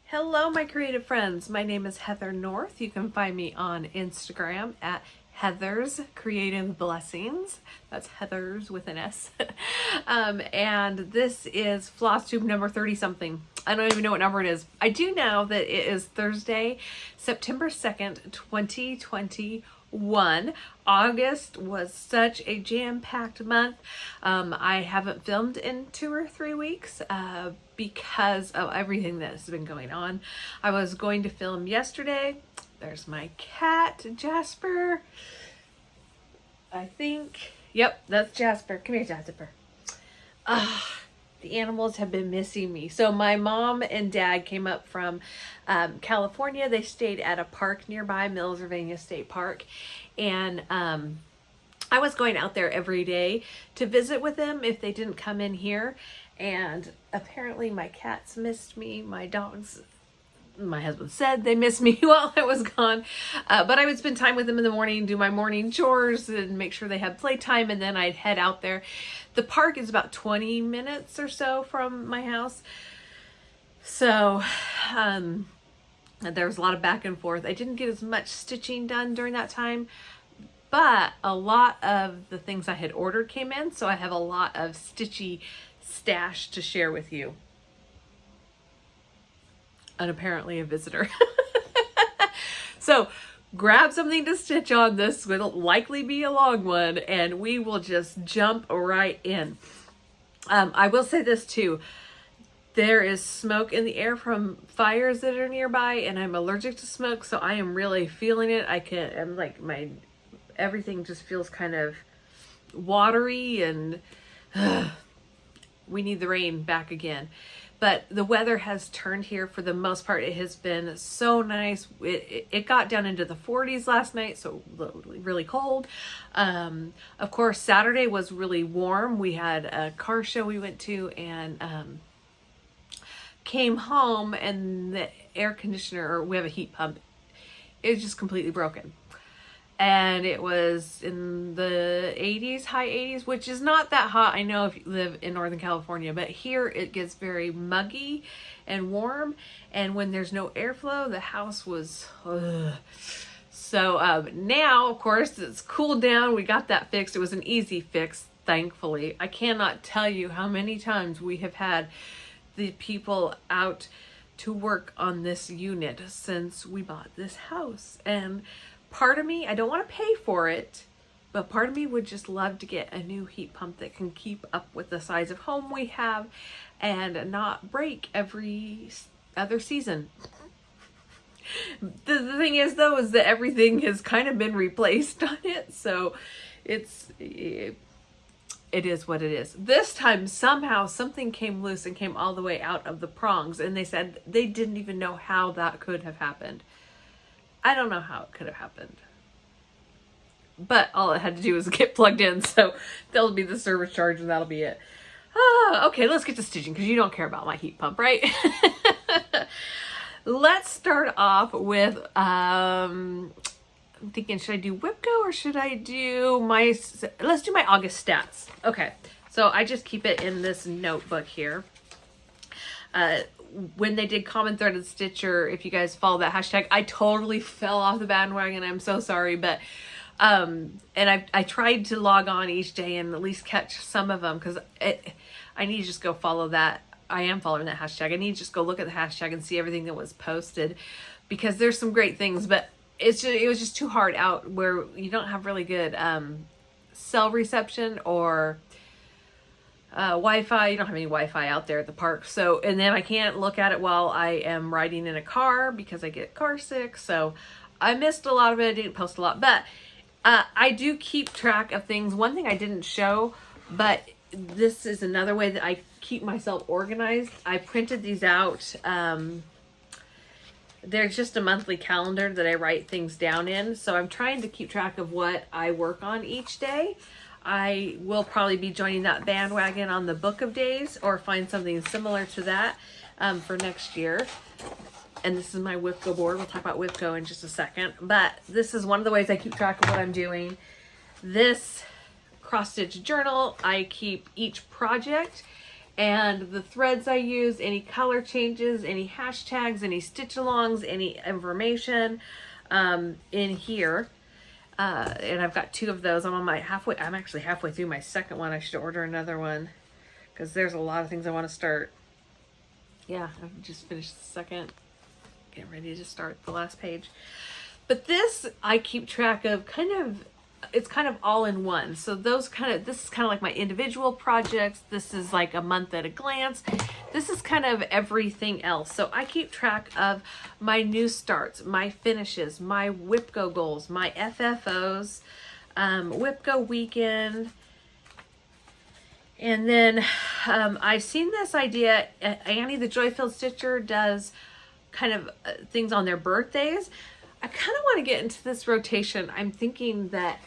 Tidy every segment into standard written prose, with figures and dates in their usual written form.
Hello, my creative friends. My name is Heather North. You can find me on Instagram at Heather's Creative Blessings. That's Heather's with an S. And this is Flosstube number 30 something. I don't even know what number it is. I do know that it is Thursday, September 2nd, 2021. August was such a jam-packed month. I haven't filmed in 2 or 3 weeks because of everything that has been going on. I was going to film yesterday. There's my cat, Jasper. I think, yep, that's Jasper. Come here, Jasper. The animals have been missing me. So my mom and dad came up from California. They stayed at a park nearby, Mills-Rivervania State Park. And I was going out there every day to visit with them if they didn't come in here. And apparently my cats missed me. My dogs, my husband said they missed me while I was gone. But I would spend time with them in the morning, do my morning chores and make sure they had playtime. And then I'd head out there. The park is about 20 minutes or so from my house. So there was a lot of back and forth. I didn't get as much stitching done during that time, but a lot of the things I had ordered came in. So I have a lot of Stitchy Stash to share with you. And apparently a visitor. So grab something to stitch on. This will likely be a long one and we will just jump right in. I will say this too. There is smoke in the air from fires that are nearby and I'm allergic to smoke. So I am really feeling it. I'm like everything just feels kind of watery and we need the rain back again. But the weather has turned here for the most part. It has been so nice. It got down into the 40s last night, so really cold. Of course, Saturday was really warm. We had a car show we went to and came home and the air conditioner, or we have a heat pump, is just completely broken. And it was in the 80s, high 80s, which is not that hot. I know if you live in Northern California, but here it gets very muggy and warm. And when there's no airflow, the house was, So now, of course, it's cooled down. We got that fixed. It was an easy fix, thankfully. I cannot tell you how many times we have had the people out to work on this unit since we bought this house. And part of me, I don't want to pay for it, but part of me would just love to get a new heat pump that can keep up with the size of home we have and not break every other season. The thing is though, is that everything has kind of been replaced on it. So it is what it is. This time somehow something came loose and came all the way out of the prongs. And they said they didn't even know how that could have happened. I don't know how it could have happened, but all it had to do was get plugged in. So there'll be the service charge and that'll be it. Okay, let's get to stitching because you don't care about my heat pump, right? Let's start off with, I'm thinking, should I do WIPGO or should I do let's do my August stats. Okay. So I just keep it in this notebook here. When they did Common Threaded Stitcher, if you guys follow that hashtag, I totally fell off the bandwagon. I'm so sorry, but and I tried to log on each day and at least catch some of them because I need to just go follow that. I am following that hashtag. I need to just go look at the hashtag and see everything that was posted because there's some great things, but it was just too hard out where you don't have really good cell reception or Wi-Fi. You don't have any Wi-Fi out there at the park. So, and then I can't look at it while I am riding in a car because I get car sick. So I missed a lot of it. I didn't post a lot, but I do keep track of things. One thing I didn't show, but this is another way that I keep myself organized. I printed these out. There's just a monthly calendar that I write things down in. So I'm trying to keep track of what I work on each day. I will probably be joining that bandwagon on the Book of Days or find something similar to that for next year. And this is my WIPGO board. We'll talk about WIPGO in just a second. But this is one of the ways I keep track of what I'm doing. This cross-stitch journal, I keep each project and the threads I use, any color changes, any hashtags, any stitch alongs, any information in here. And I've got 2 of those. I'm actually halfway through my second one. I should order another one because there's a lot of things I want to start. Yeah, I've just finished the second. Getting ready to start the last page. But this I keep track of it's kind of all in one. So this is kind of like my individual projects. This is like a month at a glance. This is kind of everything else. So I keep track of my new starts, my finishes, my WIPGO goals, my FFOs, WIPGO weekend. And then I've seen this idea. Annie the Joy-Filled Stitcher does kind of things on their birthdays. I kind of want to get into this rotation. I'm thinking that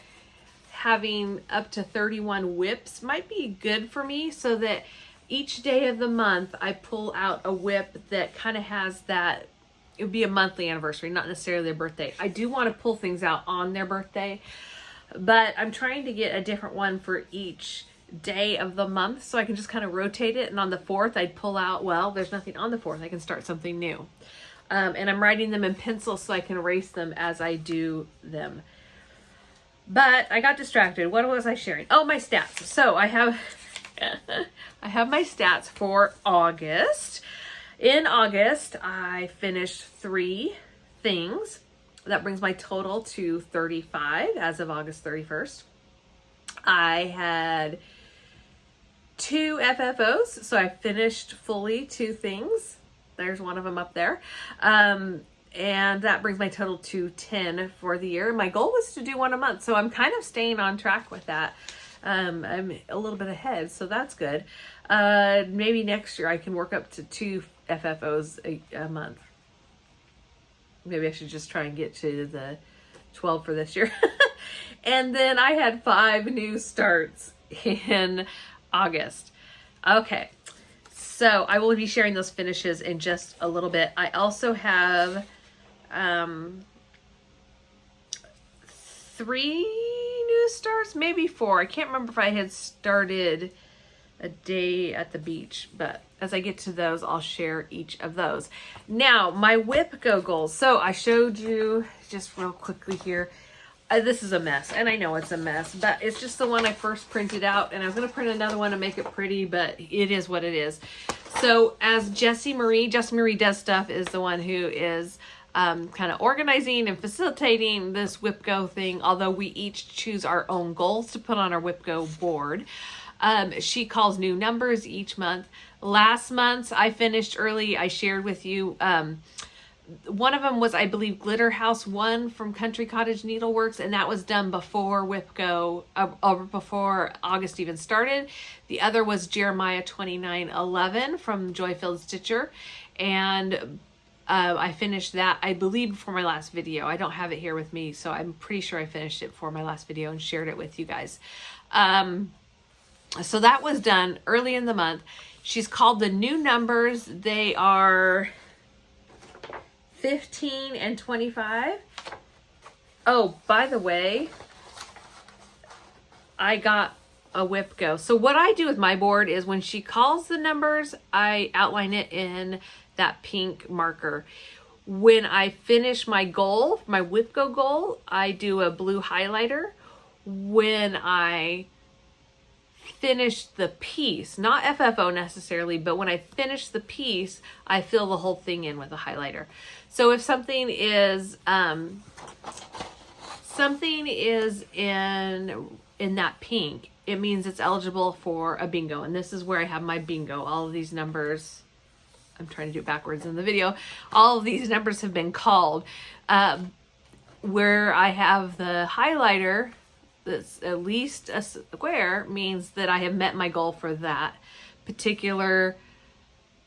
having up to 31 WIPs might be good for me, so that each day of the month I pull out a WIP that kind of has that. It would be a monthly anniversary, not necessarily their birthday. I do want to pull things out on their birthday, but I'm trying to get a different one for each day of the month, so I can just kind of rotate it. And on the 4th I'd pull out, well, there's nothing on the 4th, I can start something new. And I'm writing them in pencil so I can erase them as I do them. But I got distracted. What was I sharing? Oh, my stats. So I have my stats for August. In August, I finished 3 things. That brings my total to 35 as of August 31st. I had 2 FFOs, so I finished fully 2 things. There's one of them up there. And that brings my total to 10 for the year. My goal was to do 1 a month, so I'm kind of staying on track with that. I'm a little bit ahead, so that's good. Maybe next year I can work up to 2 FFOs a month. Maybe I should just try and get to the 12 for this year. And then I had 5 new starts in August. Okay. So I will be sharing those finishes in just a little bit. I also have 3 new starts, maybe 4. I can't remember if I had started a day at the beach, but as I get to those, I'll share each of those. Now, my WIPGO goals. So I showed you just real quickly here. This is a mess, and I know it's a mess, but it's just the one I first printed out, and I was going to print another one to make it pretty, but it is what it is. So as Jessie Marie Does Stuff is the one who is kind of organizing and facilitating this WIPGO thing, although we each choose our own goals to put on our WIPGO board. She calls new numbers each month. Last month, I finished early. I shared with you, one of them was, I believe, Glitter House 1 from Country Cottage Needleworks, and that was done before WIPGO, before August even started. The other was Jeremiah 29:11 from Joy-Filled Stitcher, and I finished that, I believe, before my last video. I don't have it here with me, so I'm pretty sure I finished it for my last video and shared it with you guys. So that was done early in the month. She's called the new numbers. They are 15 and 25. Oh, by the way, I got a WIPGO. So what I do with my board is when she calls the numbers, I outline it in that pink marker. When I finish my goal, my WIPGO goal, I do a blue highlighter. When I finish the piece, not FFO necessarily, but when I finish the piece, I fill the whole thing in with a highlighter. So if something is in that pink, it means it's eligible for a bingo. And this is where I have my bingo. All of these numbers, I'm trying to do it backwards in the video. All of these numbers have been called. Where I have the highlighter that's at least a square means that I have met my goal for that particular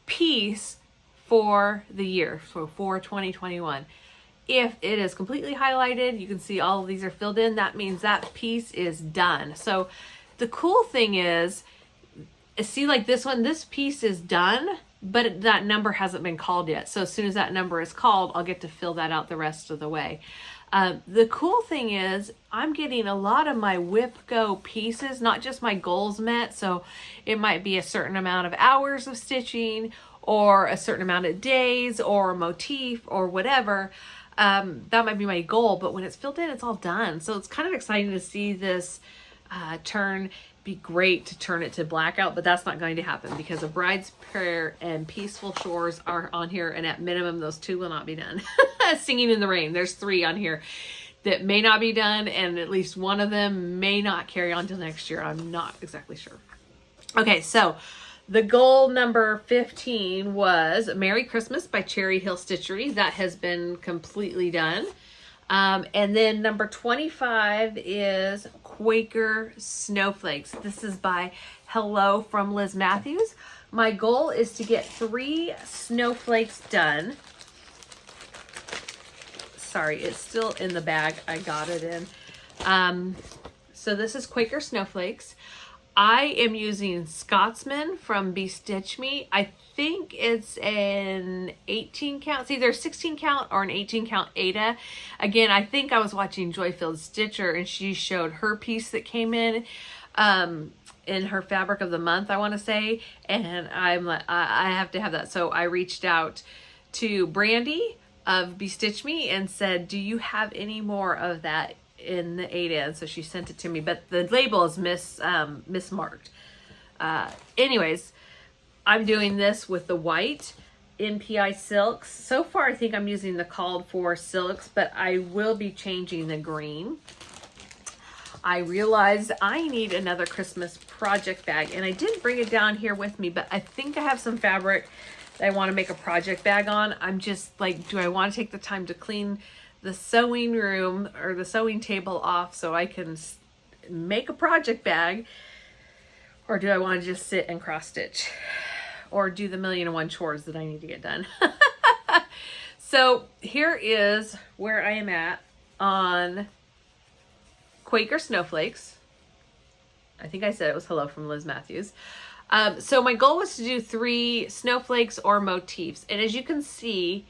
piece for the year, so for 2021. If it is completely highlighted, you can see all of these are filled in, that means that piece is done. So the cool thing is, see, like this one, this piece is done, but that number hasn't been called yet. So as soon as that number is called, I'll get to fill that out the rest of the way. The cool thing is I'm getting a lot of my WIPGO pieces, not just my goals met. So it might be a certain amount of hours of stitching or a certain amount of days or a motif or whatever. That might be my goal, but when it's filled in, it's all done. So it's kind of exciting to see this turn. Be great to turn it to blackout, but that's not going to happen because A Bride's Prayer and Peaceful Shores are on here, and at minimum those two will not be done. Singing in the Rain, there's 3 on here that may not be done, and at least one of them may not carry on till next year. I'm not exactly sure. Okay, so the goal number 15 was Merry Christmas by Cherry Hill Stitchery. That has been completely done. And then number 25 is Quaker Snowflakes. This is by Hello from Liz Mathews. My goal is to get 3 snowflakes done. Sorry, it's still in the bag I got it in. So this is Quaker Snowflakes. I am using Scotsman from Stitch Me. I think it's an 18 count. It's either a 16 count or an 18 count Ada. Again, I think I was watching Joyfield Stitcher and she showed her piece that came in her fabric of the month, I want to say. And I'm like, I have to have that. So I reached out to Brandy of Stitch Me and said, do you have any more of that in the Ada? And so she sent it to me, but the label is mismarked. Anyways, I'm doing this with the white NPI silks. So far, I think I'm using the called for silks, but I will be changing the green. I realized I need another Christmas project bag, and I didn't bring it down here with me, but I think I have some fabric that I want to make a project bag on. I'm just like, do I want to take the time to clean the sewing room or the sewing table off so I can make a project bag, or do I want to just sit and cross stitch or do the 1,000,001 chores that I need to get done? So here is where I am at on Quaker Snowflakes. I think I said it was Hello from Liz Mathews. So my goal was to do 3 snowflakes or motifs, and as you can see,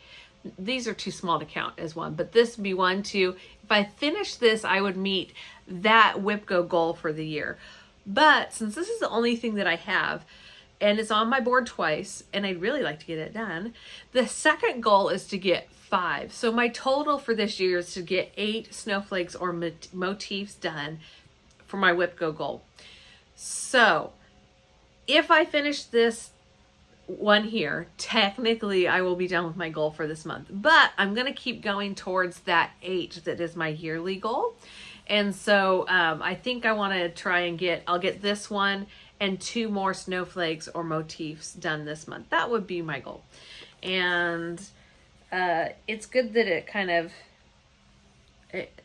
these are too small to count as one, but this would be 1, 2. If I finish this, I would meet that WIPGO goal for the year. But since this is the only thing that I have, and it's on my board twice, and I'd really like to get it done, the second goal is to get 5. So my total for this year is to get 8 snowflakes or motifs done for my WIPGO goal. So if I finish this one here, technically I will be done with my goal for this month, but I'm going to keep going towards that 8 that is my yearly goal. And so I think I want to try and I'll get this one and 2 more snowflakes or motifs done this month. That would be my goal. And it's good that it kind of,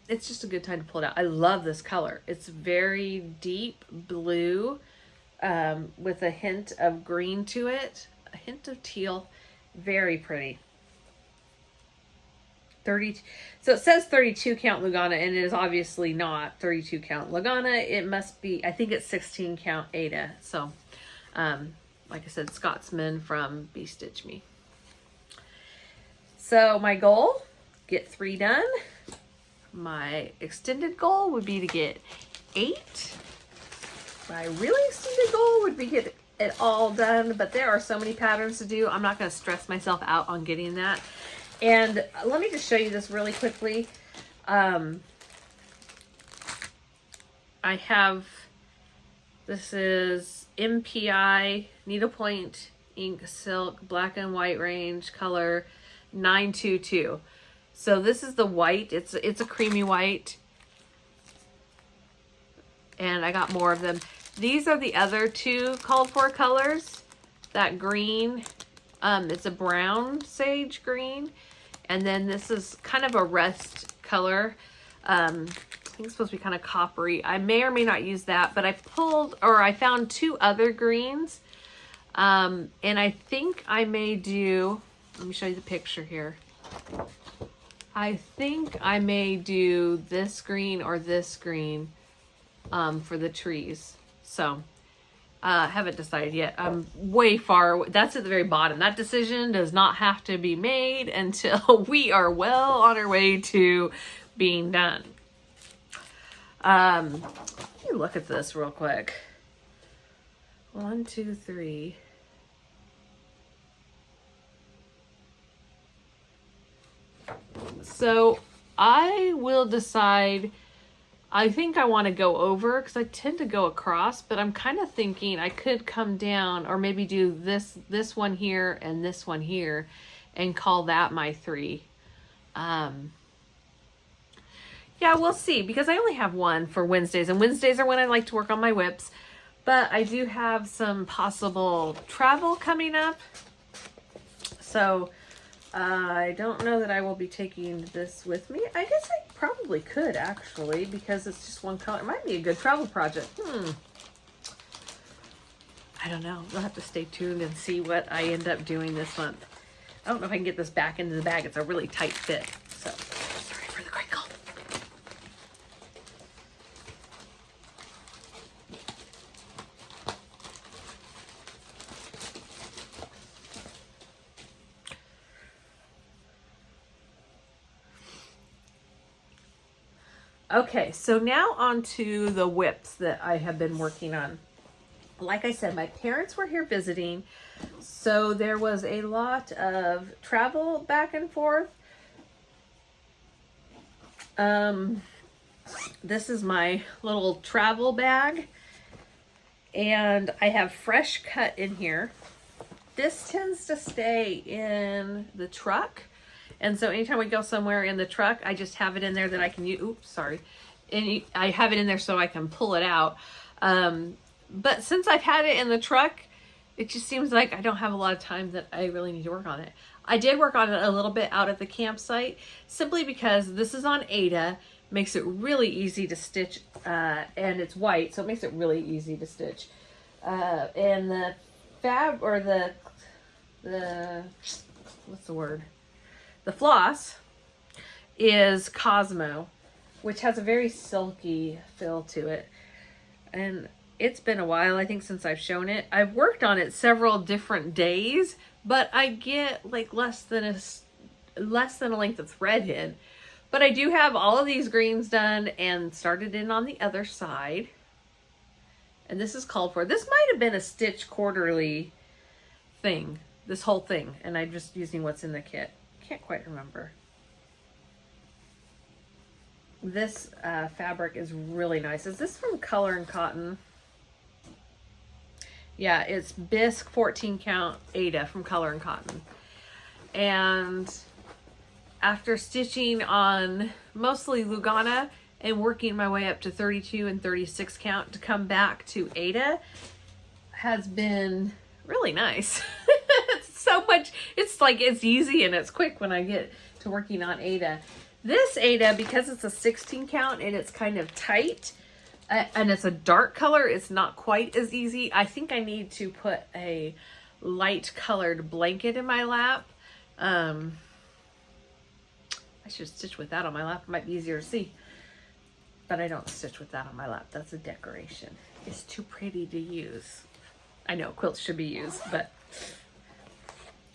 it's just a good time to pull it out. I love this color. It's very deep blue with a hint of green to it, a hint of teal. Very pretty. So it says 32 count Lugana, and it is obviously not 32 count Lugana. It must be, I think it's 16 count Ada. So like I said, Scotsman from Stitch Me. So my goal, get 3 done. My extended goal would be to get 8. My really extended goal would be get it all done, but there are so many patterns to do. I'm not going to stress myself out on getting that. And let me just show you this really quickly. I have, this is MPI needlepoint ink silk black and white range color 922. So this is the white. It's a creamy white, and I got more of them. These are the other 2 called for colors. That green, it's a brown sage green, and then this is kind of a rust color. I think it's supposed to be kind of coppery. I may or may not use that, but I found 2 other greens, and I think I may do, let me show you the picture here. I think I may do this green or this green for the trees. So haven't decided yet. I'm way far. That's at the very bottom. That decision does not have to be made until we are well on our way to being done. Let me look at this real quick. 1, 2, 3. So I will decide. I think I want to go over because I tend to go across, but I'm kind of thinking I could come down or maybe do this one here and this one here and call that my 3. Yeah, we'll see, because I only have one for Wednesdays, and Wednesdays are when I like to work on my WIPs, but I do have some possible travel coming up. So I don't know that I will be taking this with me. I guess I probably could, actually, because it's just one color. It might be a good travel project. I don't know. We'll have to stay tuned and see what I end up doing this month. I don't know if I can get this back into the bag. It's a really tight fit. So, sorry for the crinkle. Okay, so now on to the WIPs that I have been working on. Like I said, my parents were here visiting, so there was a lot of travel back and forth. This is my little travel bag, and I have fresh cut in here. This tends to stay in the truck. And so anytime we go somewhere in the truck, I just have it in there that I can use. Oops, sorry. And I have it in there so I can pull it out. But since I've had it in the truck, it just seems like I don't have a lot of time that I really need to work on it. I did work on it a little bit out at the campsite, simply because this is on Ada, makes it really easy to stitch, and it's white, so it makes it really easy to stitch. And the what's the word? The floss is Cosmo, which has a very silky feel to it. And it's been a while, I think, since I've shown it. I've worked on it several different days, but I get like less than a length of thread in. But I do have all of these greens done and started in on the other side. And this is called for. This might have been a Stitch Quarterly thing, this whole thing. And I'm just using what's in the kit. Can't quite remember. This fabric is really nice. Is this from Color and Cotton? Yeah, it's Bisque 14 count Ada from Color and Cotton. And after stitching on mostly Lugana and working my way up to 32 and 36 count to come back to Ada has been really nice. It's so much, it's like it's easy and it's quick when I get to working on Ada. This Ada, because it's a 16 count and it's kind of tight, and it's a dark color, it's not quite as easy. I think I need to put a light colored blanket in my lap. I should stitch with that on my lap. It might be easier to see. But I don't stitch with that on my lap. That's a decoration. It's too pretty to use. I know quilts should be used, but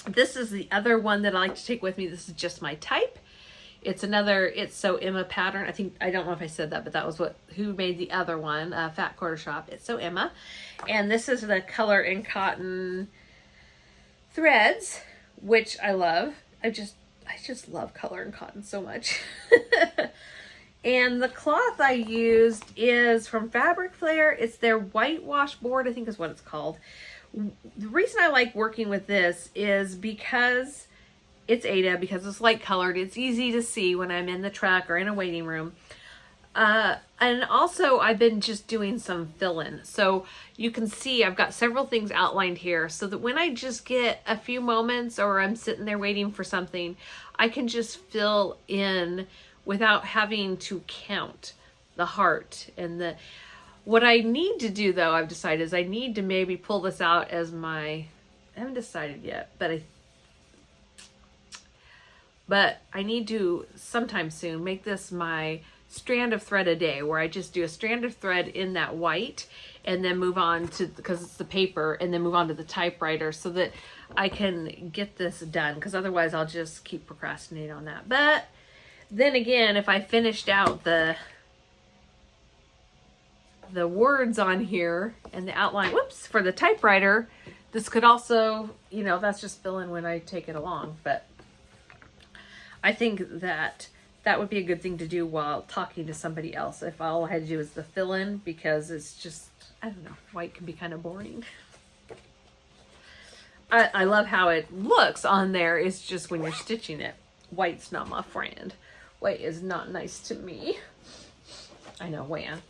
this is the other one that I like to take with me. This is just my type. It's another It's So Emma pattern. I don't know if I said that, but that was who made the other one, Fat Quarter Shop. It's So Emma. And this is the Color and Cotton threads, which I love. I just love Color and Cotton so much. And the cloth I used is from Fabric Flair. It's their whitewash board, I think is what it's called. The reason I like working with this is because it's Ada, because it's light colored. It's easy to see when I'm in the truck or in a waiting room. And also I've been just doing some fill-in. So you can see I've got several things outlined here so that when I just get a few moments or I'm sitting there waiting for something, I can just fill in without having to count the heart and the... What I need to do, though, I've decided, is I need to maybe pull this out as my... I haven't decided yet, but I need to sometime soon make this my strand of thread a day, where I just do a strand of thread in that white and then move on to, because it's the paper, and then move on to the typewriter so that I can get this done, because otherwise I'll just keep procrastinating on that. But then again, if I finished out the words on here and the outline, whoops, for the typewriter, this could also, you know, that's just fill in when I take it along. But I think that that would be a good thing to do while talking to somebody else, if all I had to do is the fill in, because it's just, I don't know, white can be kind of boring. I love how it looks on there. It's just when you're stitching it, white's not my friend. White is not nice to me. I know, Wham.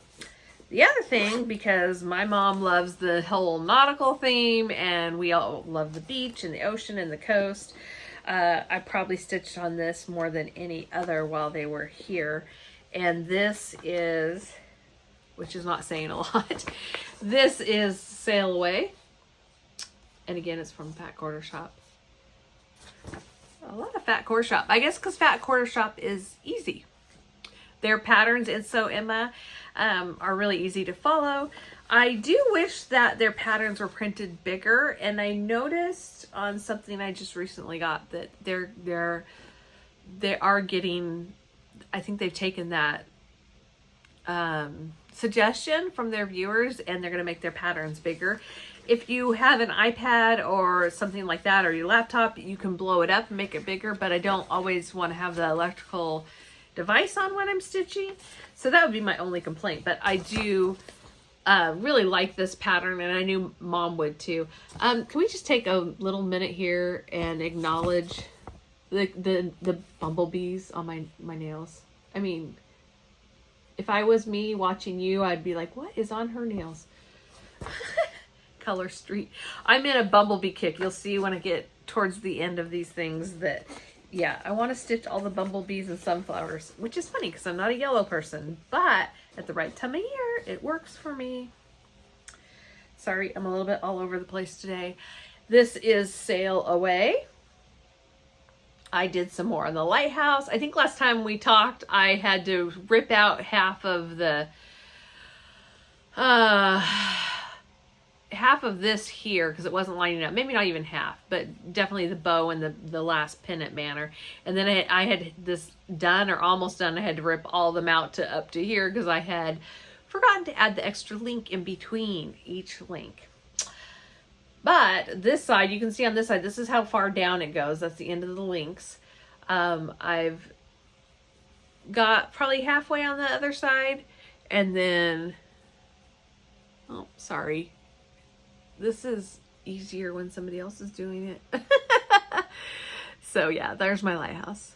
The other thing, because my mom loves the whole nautical theme and we all love the beach and the ocean and the coast, I probably stitched on this more than any other while they were here. And this is, which is not saying a lot, this is Sail Away. And again, it's from Fat Quarter Shop. A lot of Fat Quarter Shop. I guess because Fat Quarter Shop is easy. Their patterns in Sew Emma are really easy to follow. I do wish that their patterns were printed bigger, and I noticed on something I just recently got that they are getting, I think they've taken that suggestion from their viewers and they're going to make their patterns bigger. If you have an iPad or something like that, or your laptop, you can blow it up and make it bigger, but I don't always want to have the electrical device on when I'm stitching. So that would be my only complaint, but I do really like this pattern, and I knew Mom would too. Can we just take a little minute here and acknowledge the bumblebees on my nails? I mean, if I was me watching you, I'd be like, what is on her nails? Color Street. I'm in a bumblebee kick. You'll see when I get towards the end of these things that, yeah, I want to stitch all the bumblebees and sunflowers, which is funny because I'm not a yellow person, but at the right time of year, it works for me. Sorry, I'm a little bit all over the place today. This is Sail Away. I did some more on the lighthouse. I think last time we talked, I had to rip out half of the half of this here because it wasn't lining up. Maybe not even half, but definitely the bow and the last pennant banner. And then I had this done or almost done. I had to rip all them out to up to here because I had forgotten to add the extra link in between each link. But this side, you can see on this side, this is how far down it goes. That's the end of the links. I've got probably halfway on the other side, and then, oh, sorry. This is easier when somebody else is doing it. So yeah, there's my lighthouse.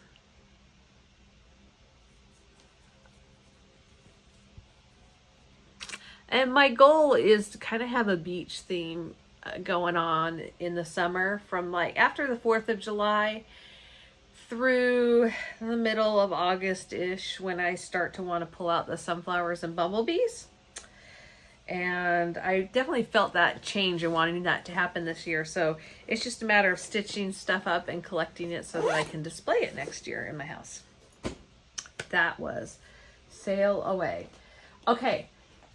And my goal is to kind of have a beach theme going on in the summer, from like after the 4th of July through the middle of August-ish, when I start to want to pull out the sunflowers and bumblebees. And I definitely felt that change and wanting that to happen this year. So it's just a matter of stitching stuff up and collecting it so that I can display it next year in my house. That was Sail Away. Okay,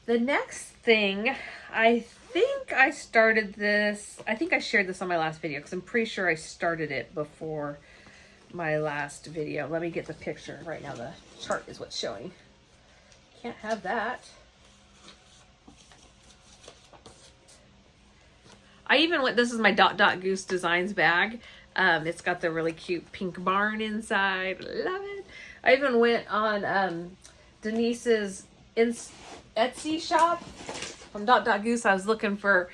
the next thing, I think I started this, I think I shared this on my last video because I'm pretty sure I started it before my last video. Let me get the picture. Right now the chart is what's showing. Can't have that. I even went, this is my Dot Dot Goose Designs bag. It's got the really cute pink barn inside. Love it. I even went on Denise's Etsy shop from Dot Dot Goose. I was looking for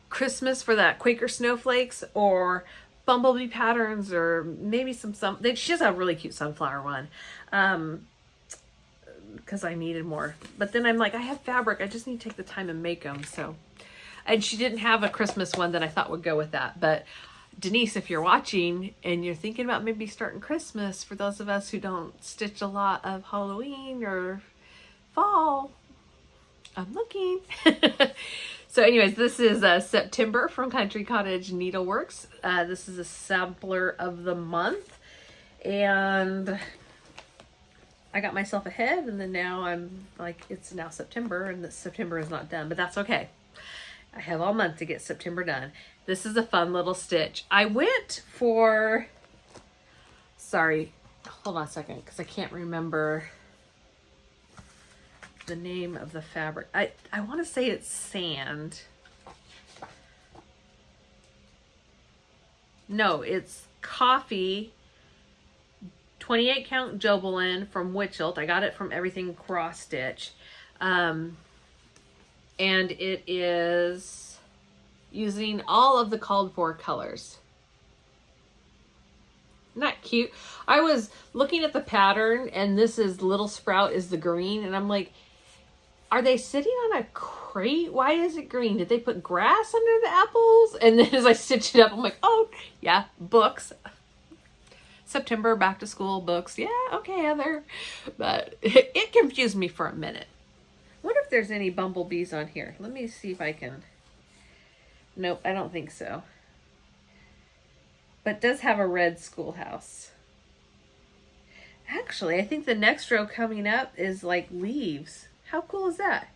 Christmas for that Quaker Snowflakes or Bumblebee patterns, or maybe some she has a really cute sunflower one. Because I needed more. But then I'm like, I have fabric. I just need to take the time and make them. So. And she didn't have a Christmas one that I thought would go with that. But Denise, if you're watching and you're thinking about maybe starting Christmas, for those of us who don't stitch a lot of Halloween or fall, I'm looking. So anyways, this is September from Country Cottage Needleworks. This is a sampler of the month. And I got myself ahead, and then now I'm like, it's now September, and that September is not done, but that's okay. I have all month to get September done. This is a fun little stitch. I went for, sorry, hold on a second, because I can't remember the name of the fabric. I want to say it's sand. No, it's coffee, 28 count Jobelin from Witchelt. I got it from Everything Cross Stitch. And it is using all of the called for colors. Isn't that cute? I was looking at the pattern, and this is Little Sprout is the green, and I'm like, are they sitting on a crate? Why is it green? Did they put grass under the apples? And then as I stitch it up, I'm like, oh yeah, books. September back to school books. Yeah, okay, Heather. But it confused me for a minute. I wonder if there's any bumblebees on here. Let me see if I can. Nope, I don't think so. But it does have a red schoolhouse. Actually, I think the next row coming up is like leaves. How cool is that?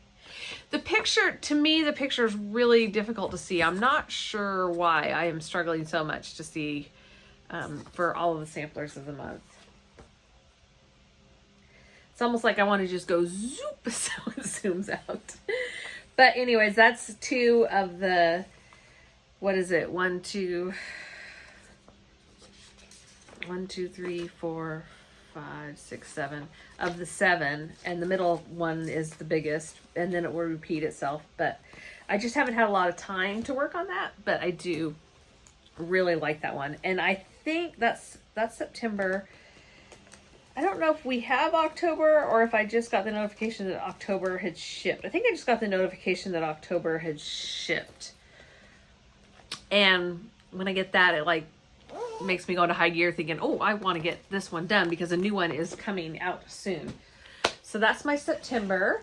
The picture, to me, the picture is really difficult to see. I'm not sure why I am struggling so much to see for all of the samplers of the month. It's almost like I want to just go zoop so it zooms out. But anyways, that's 2 of the, what is it? 1, 2, 3, 4, 5, 6, 7 of the 7, and the middle one is the biggest, and then it will repeat itself. But I just haven't had a lot of time to work on that, but I do really like that one. And I think that's September. I don't know if we have October or if I just got the notification that October had shipped. I think I just got the notification that October had shipped. And when I get that, it like makes me go into high gear thinking, oh, I want to get this one done because a new one is coming out soon. So that's my September.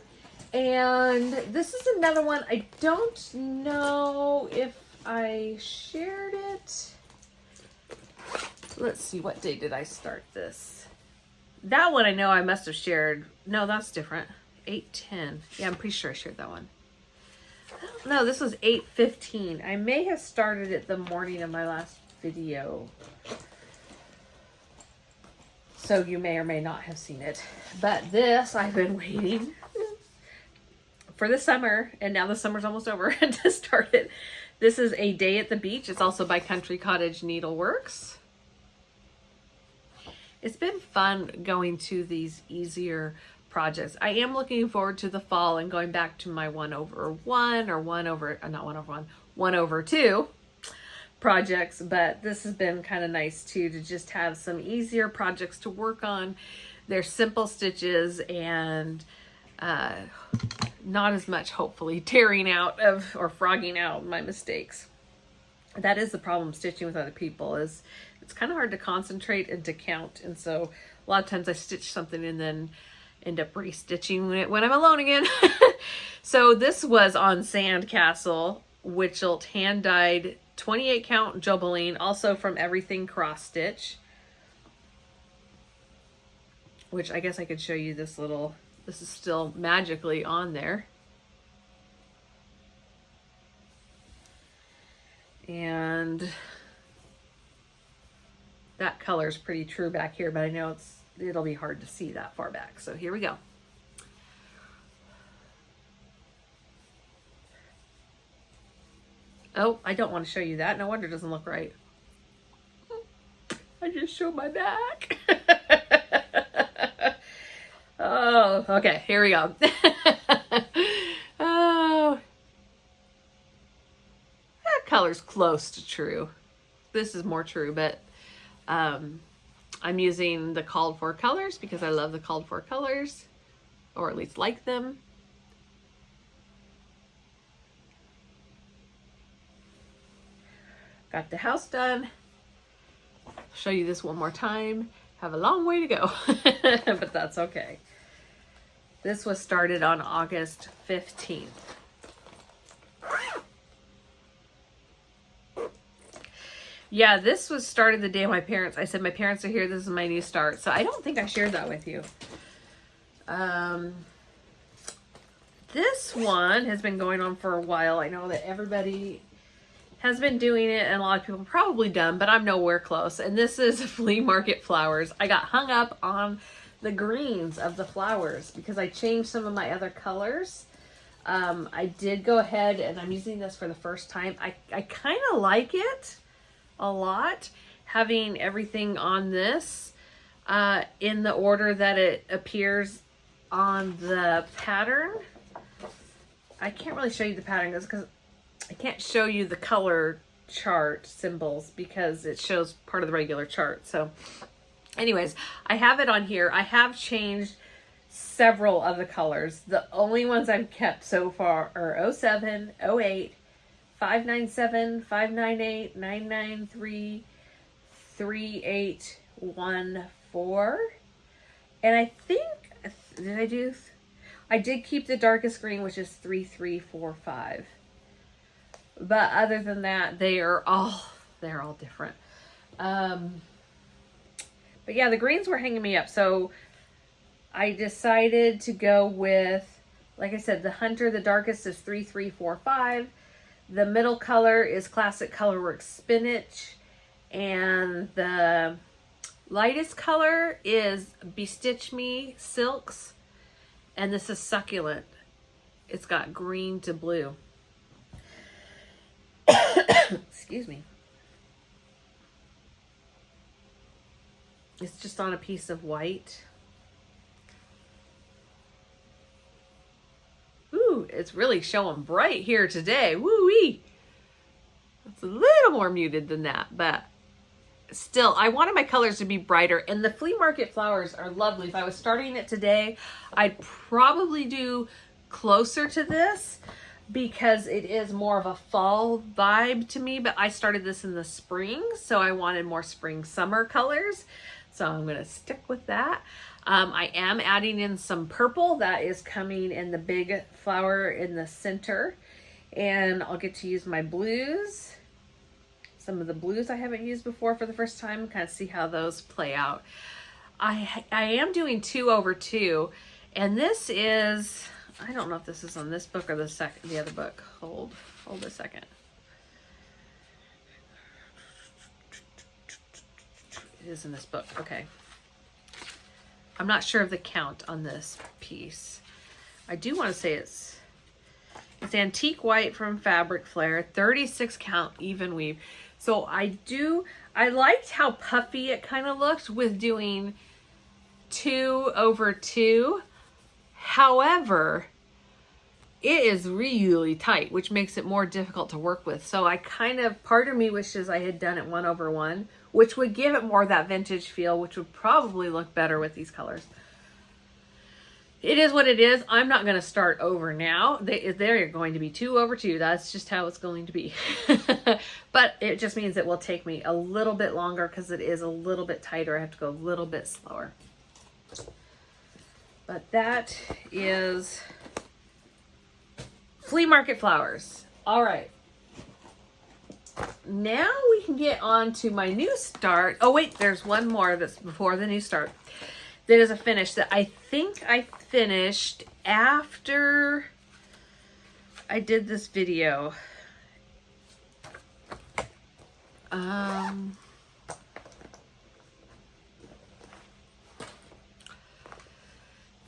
And this is another one. I don't know if I shared it. Let's see, what day did I start this? That one I know I must have shared. No, that's different. 8/10. Yeah, I'm pretty sure I shared that one. I don't know. This was 8/15. I may have started it the morning of my last video. So you may or may not have seen it. But this, I've been waiting for the summer. And now the summer's almost over to start it. This is A Day at the Beach. It's also by Cottage Needleworks. It's been fun going to these easier projects. I am looking forward to the fall and going back to my 1/1 or 1/2 projects, but this has been kind of nice too, to just have some easier projects to work on. They're simple stitches and not as much, hopefully, tearing out of or frogging out my mistakes. That is the problem stitching with other people, is it's kind of hard to concentrate and to count. And so a lot of times I stitch something and then end up restitching it when I'm alone again. So this was on Sandcastle, Witchelt, hand dyed 28 count Jobelin, also from Everything Cross Stitch, which I guess I could show you this little, this is still magically on there. And that color is pretty true back here, but I know it'll be hard to see that far back. So here we go. Oh, I don't want to show you that. No wonder it doesn't look right. I just showed my back. Oh, okay, here we go. Oh, that color's close to true. This is more true, but I'm using the called for colors because I love the called for colors, or at least like them. Got the house done. Show you this one more time. Have a long way to go, but that's okay. This was started on August 15th. Yeah, this was started the day my parents, I said my parents are here, this is my new start. So I don't think I shared that with you. This one has been going on for a while. I know that everybody has been doing it, and a lot of people probably done, but I'm nowhere close. And this is Flea Market Flowers. I got hung up on the greens of the flowers because I changed some of my other colors. I did go ahead, and I'm using this for the first time. I kind of like it a lot, having everything on this in the order that it appears on the pattern. I can't really show you the pattern because I can't show you the color chart symbols because it shows part of the regular chart. So anyways, I have it on here. I have changed several of the colors. The only ones I've kept so far are 07, 08, 597, 598, 993, 3814. And I think, I did keep the darkest green, which is 3345. But other than that, they're all different. But yeah, the greens were hanging me up. So I decided to go with, like I said, the Hunter, the darkest is 3345. The middle color is Classic Colorworks Spinach. And the lightest color is Bestitch Me Silks. And this is Succulent. It's got green to blue. Excuse me. It's just on a piece of white. Ooh, it's really showing bright here today. Woo-wee. It's a little more muted than that, but still, I wanted my colors to be brighter, and the Flea Market Flowers are lovely. If I was starting it today, I'd probably do closer to this because it is more of a fall vibe to me, but I started this in the spring, so I wanted more spring summer colors. So I'm going to stick with that. I am adding in some purple that is coming in the big flower in the center, and I'll get to use my blues. Some of the blues I haven't used before for the first time, kind of see how those play out. I am doing 2/2, and this is, I don't know if this is on this book or the other book. Hold a second. It is in this book. Okay. I'm not sure of the count on this piece. I do want to say it's antique white from Fabric Flair, 36 count even weave. So I liked how puffy it kind of looked with doing 2/2. However, it is really tight, which makes it more difficult to work with. So part of me wishes I had done it 1/1, which would give it more of that vintage feel, which would probably look better with these colors. It is what it is. I'm not going to start over now. They're going to be 2/2. That's just how it's going to be. But it just means it will take me a little bit longer because it is a little bit tighter. I have to go a little bit slower. But that is Flea Market Flowers. All right. Now we can get on to my new start. Oh wait, there's one more that's before the new start. That is a finish that I think I finished after I did this video.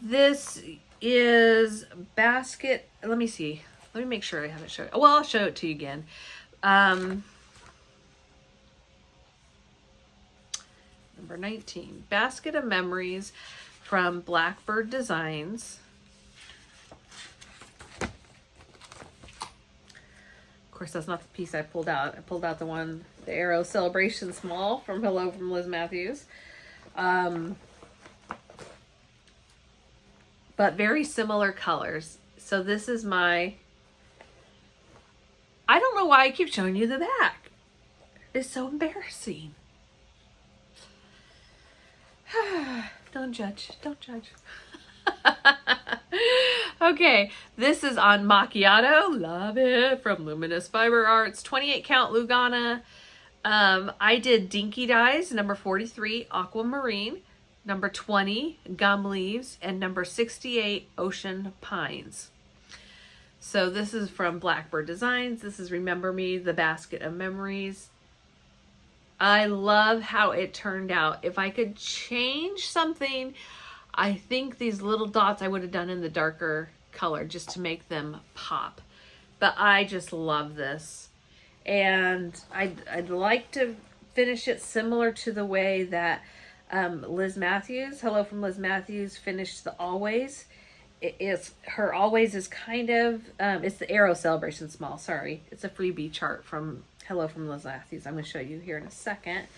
This is basket. Let me see. Let me make sure I haven't showed it. Well, I'll show it to you again. Number 19, Basket of Memories from Blackbird Designs. Of course, that's not the piece I pulled out. I pulled out the Arrow Celebration Small from Hello from Liz Mathews. But very similar colors. So this is I don't know why I keep showing you the back. It's so embarrassing. Don't judge. Don't judge. Okay, this is on Macchiato. Love it. From Luminous Fiber Arts. 28 count Lugana. I did Dinky Dyes, number 43, Aquamarine. Number 20, Gum Leaves. And number 68, Ocean Pines. So this is from Blackbird Designs. This is Remember Me, the Basket of Memories. I love how it turned out. If I could change something, I think these little dots I would have done in the darker color just to make them pop. But I just love this. And I'd like to finish it similar to the way that Liz Mathews, Hello from Liz Mathews, finished the Always. Her Always is kind of, it's the Arrow Celebration Small, sorry. It's a freebie chart from Hello from Liz Mathews. I'm going to show you here in a second.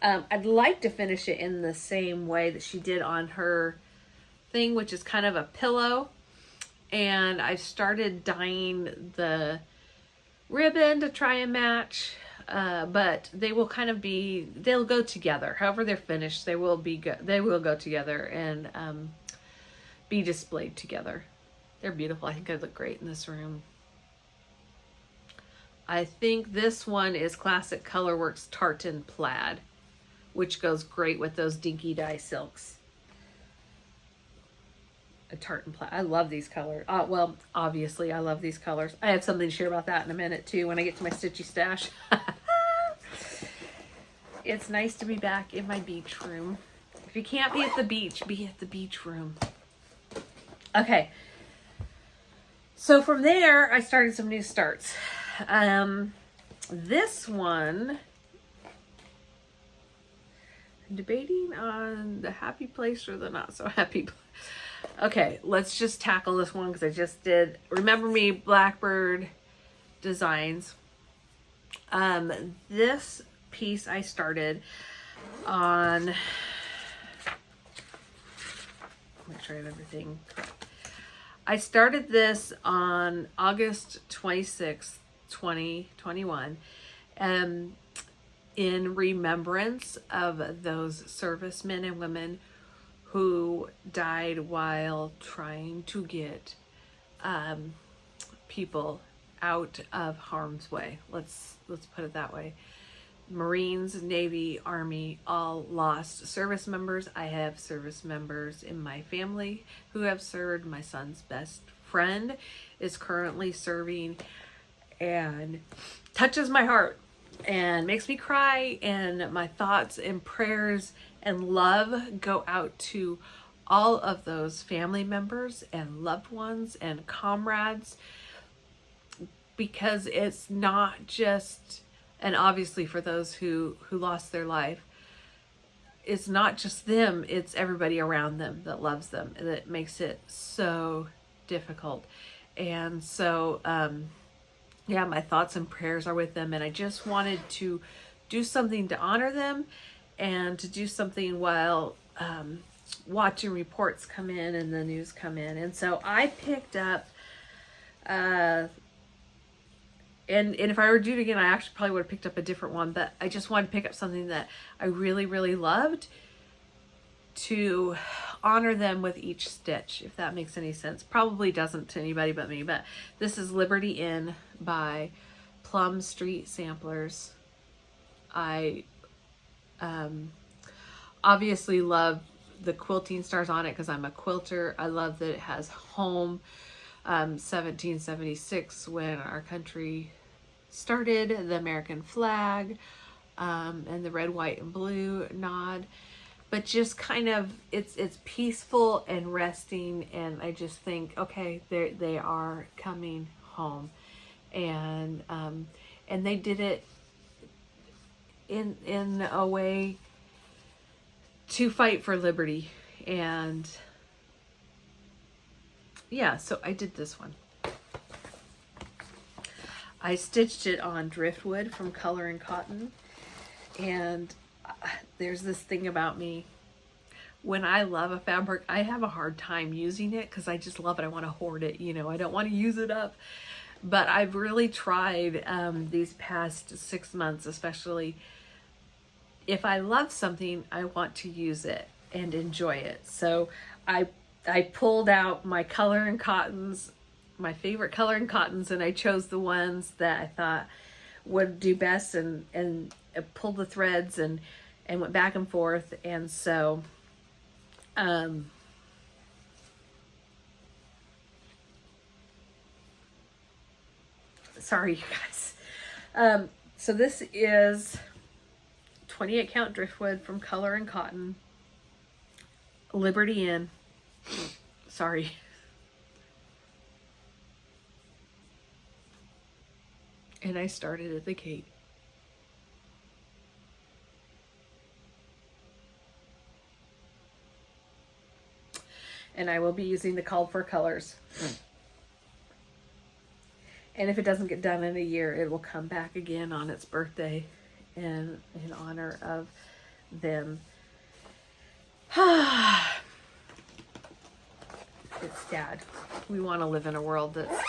I'd like to finish it in the same way that she did on her thing, which is kind of a pillow. And I've started dyeing the ribbon to try and match, but they will kind of be, they'll go together. However they're finished, they will go together and be displayed together. They're beautiful. I think they look great in this room. I think this one is Classic Colorworks Tartan Plaid, which goes great with those dinky dye silks. A tartan plaid. I love these colors. Well, obviously I love these colors. I have something to share about that in a minute too when I get to my Stitchy Stash. It's nice to be back in my beach room. If you can't be at the beach, be at the beach room. Okay. So from there, I started some new starts. This one, I'm debating on the happy place or the not so happy place. Okay, let's just tackle this one because I just did Remember Me, Blackbird Designs. This piece I started on, make sure I have everything correct. I started this on August 26th, 2021, in remembrance of those servicemen and women who died while trying to get people out of harm's way. Let's put it that way. Marines, Navy, Army, all lost service members. I have service members in my family who have served. My son's best friend is currently serving, and touches my heart and makes me cry, and my thoughts and prayers and love go out to all of those family members and loved ones and comrades, because it's not just, and obviously for those who lost their life, it's not just them, it's everybody around them that loves them, and that makes it so difficult. And so yeah, my thoughts and prayers are with them, and I just wanted to do something to honor them and to do something while watching reports come in and the news come in. And so I picked up, and if I were to do it again, I actually probably would have picked up a different one, but I just wanted to pick up something that I really, really loved to honor them with each stitch, if that makes any sense. Probably doesn't to anybody but me, but this is Liberty Inn by Plum Street Samplers. I obviously love the quilting stars on it because I'm a quilter. I love that it has home, 1776 when our country started, the American flag, and the red, white, and blue nod. But just kind of, it's peaceful and resting, and I just think, okay, they are coming home, and they did it in a way to fight for liberty. And yeah, so I did this one. I stitched it on driftwood from Color and Cotton, and there's this thing about me, when I love a fabric, I have a hard time using it because I just love it. I want to hoard it, you know, I don't want to use it up. But I've really tried these past 6 months, especially, if I love something, I want to use it and enjoy it. So I pulled out my Color and Cottons, my favorite Color and Cottons, and I chose the ones that I thought would do best, and pulled the threads and went back and forth. And so Sorry, you guys. So this is 28 count driftwood from Color and Cotton. Liberty Inn. Sorry. And I started at the Cape. And I will be using the called for colors. And if it doesn't get done in a year, it will come back again on its birthday in honor of them. It's sad. We want to live in a world that's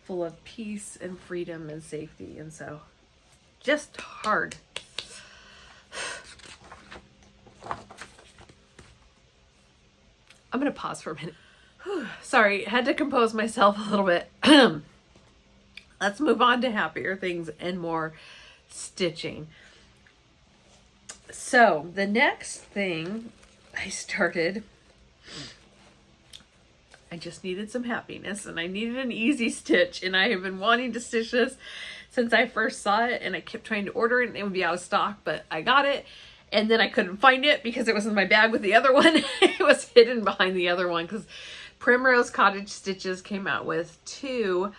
full of peace and freedom and safety, and so just hard. I'm gonna pause for a minute. Sorry, had to compose myself a little bit. Let's move on to happier things and more stitching. So the next thing I started, I just needed some happiness and I needed an easy stitch, and I have been wanting to stitch this since I first saw it, and I kept trying to order it and it would be out of stock, but I got it, and then I couldn't find it because it was in my bag with the other one. It was hidden behind the other one because Primrose Cottage Stitches came out with 2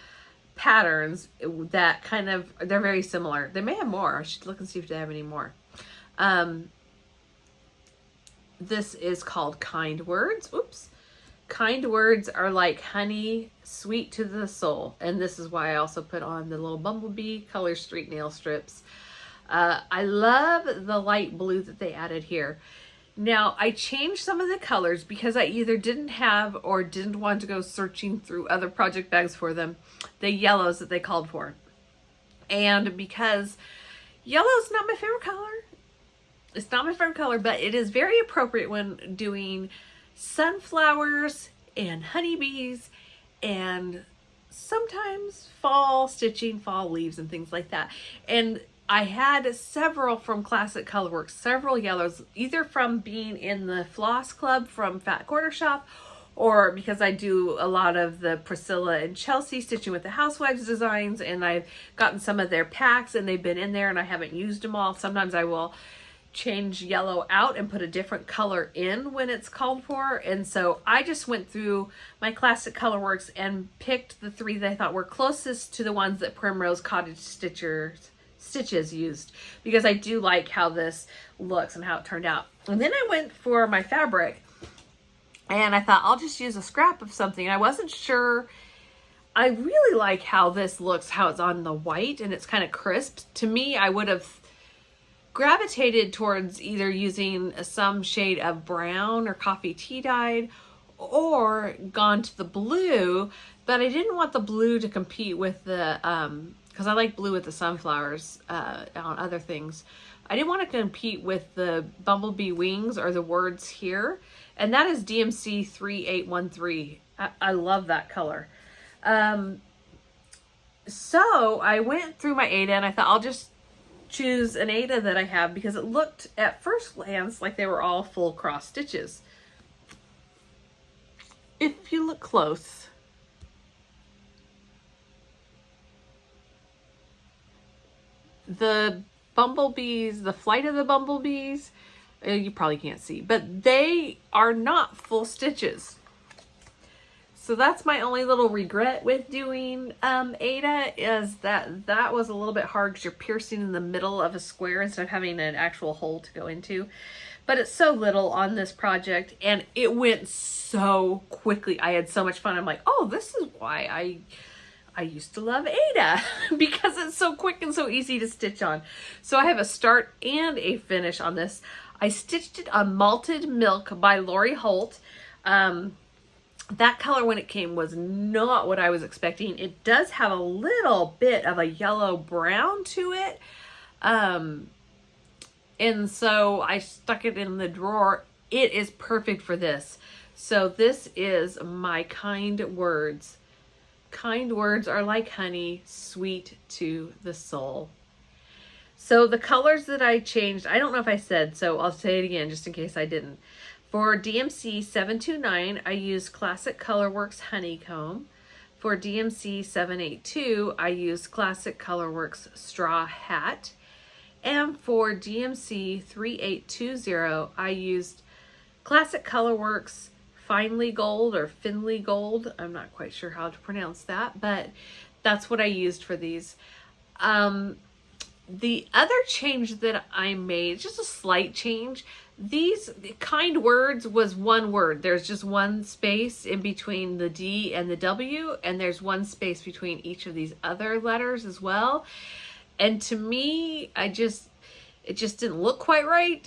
patterns that kind of, they're very similar. They may have more. I should look and see if they have any more. This is called Kind Words. Oops. Kind words are like honey, sweet to the soul. And this is why I also put on the little Bumblebee color street nail strips. I love the light blue that they added here. Now, I changed some of the colors because I either didn't have or didn't want to go searching through other project bags for them. The yellows that they called for. And because yellow is not my favorite color. It's not my favorite color, but it is very appropriate when doing sunflowers and honeybees and sometimes fall stitching, fall leaves and things like that. And I had several from Classic Colorworks, several yellows, either from being in the Floss Club from Fat Quarter Shop, or because I do a lot of the Priscilla and Chelsea Stitching with the Housewives designs, and I've gotten some of their packs and they've been in there and I haven't used them all. Sometimes I will change yellow out and put a different color in when it's called for. And so I just went through my Classic Colorworks and picked the 3 that I thought were closest to the ones that Primrose Cottage Stitches used, because I do like how this looks and how it turned out. And then I went for my fabric and I thought I'll just use a scrap of something. I wasn't sure. I really like how this looks, how it's on the white and it's kind of crisp. To me, I would have gravitated towards either using some shade of brown or coffee tea dyed or gone to the blue, but I didn't want the blue to compete with the because I like blue with the sunflowers on other things. I didn't want to compete with the Bumblebee wings or the words here, and that is DMC 3813. I love that color. So I went through my Ada and I thought I'll just choose an Ada that I have because it looked at first glance like they were all full cross stitches. If you look close, the bumblebees, the flight of the bumblebees, you probably can't see, but they are not full stitches. So that's my only little regret with doing Ada, is that was a little bit hard because you're piercing in the middle of a square instead of having an actual hole to go into. But it's so little on this project and it went so quickly. I had so much fun. I'm like, oh, this is why I used to love Ada, because it's so quick and so easy to stitch on. So I have a start and a finish on this. I stitched it on Malted Milk by Lori Holt. That color when it came was not what I was expecting. It does have a little bit of a yellow brown to it. And so I stuck it in the drawer. It is perfect for this. So this is my Kind Words. Kind words are like honey, sweet to the soul. So the colors that I changed, I don't know if I said, so I'll say it again just in case I didn't. For DMC 729, I used Classic Colorworks Honeycomb. For DMC 782, I used Classic Colorworks Straw Hat. And for DMC 3820, I used Classic Colorworks Finely Gold or Finley Gold. I'm not quite sure how to pronounce that, but that's what I used for these. The other change that I made, just a slight change, these kind words was one word. There's just one space in between the D and the W, and there's one space between each of these other letters as well. And to me, it just didn't look quite right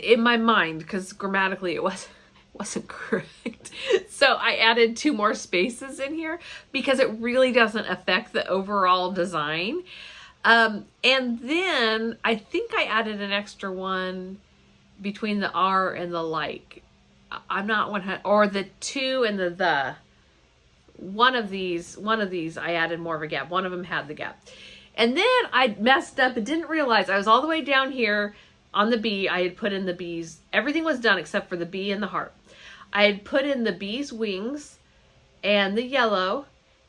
in my mind, because grammatically it wasn't correct. So I added 2 more spaces in here because it really doesn't affect the overall design. And then I think I added an extra one between the R and the like. I'm not 100, or the 2 and the. One of these I added more of a gap. One of them had the gap. And then I messed up and didn't realize I was all the way down here on the bee. I had put in the bees. Everything was done except for the bee and the heart. I had put in the bee's wings and the yellow,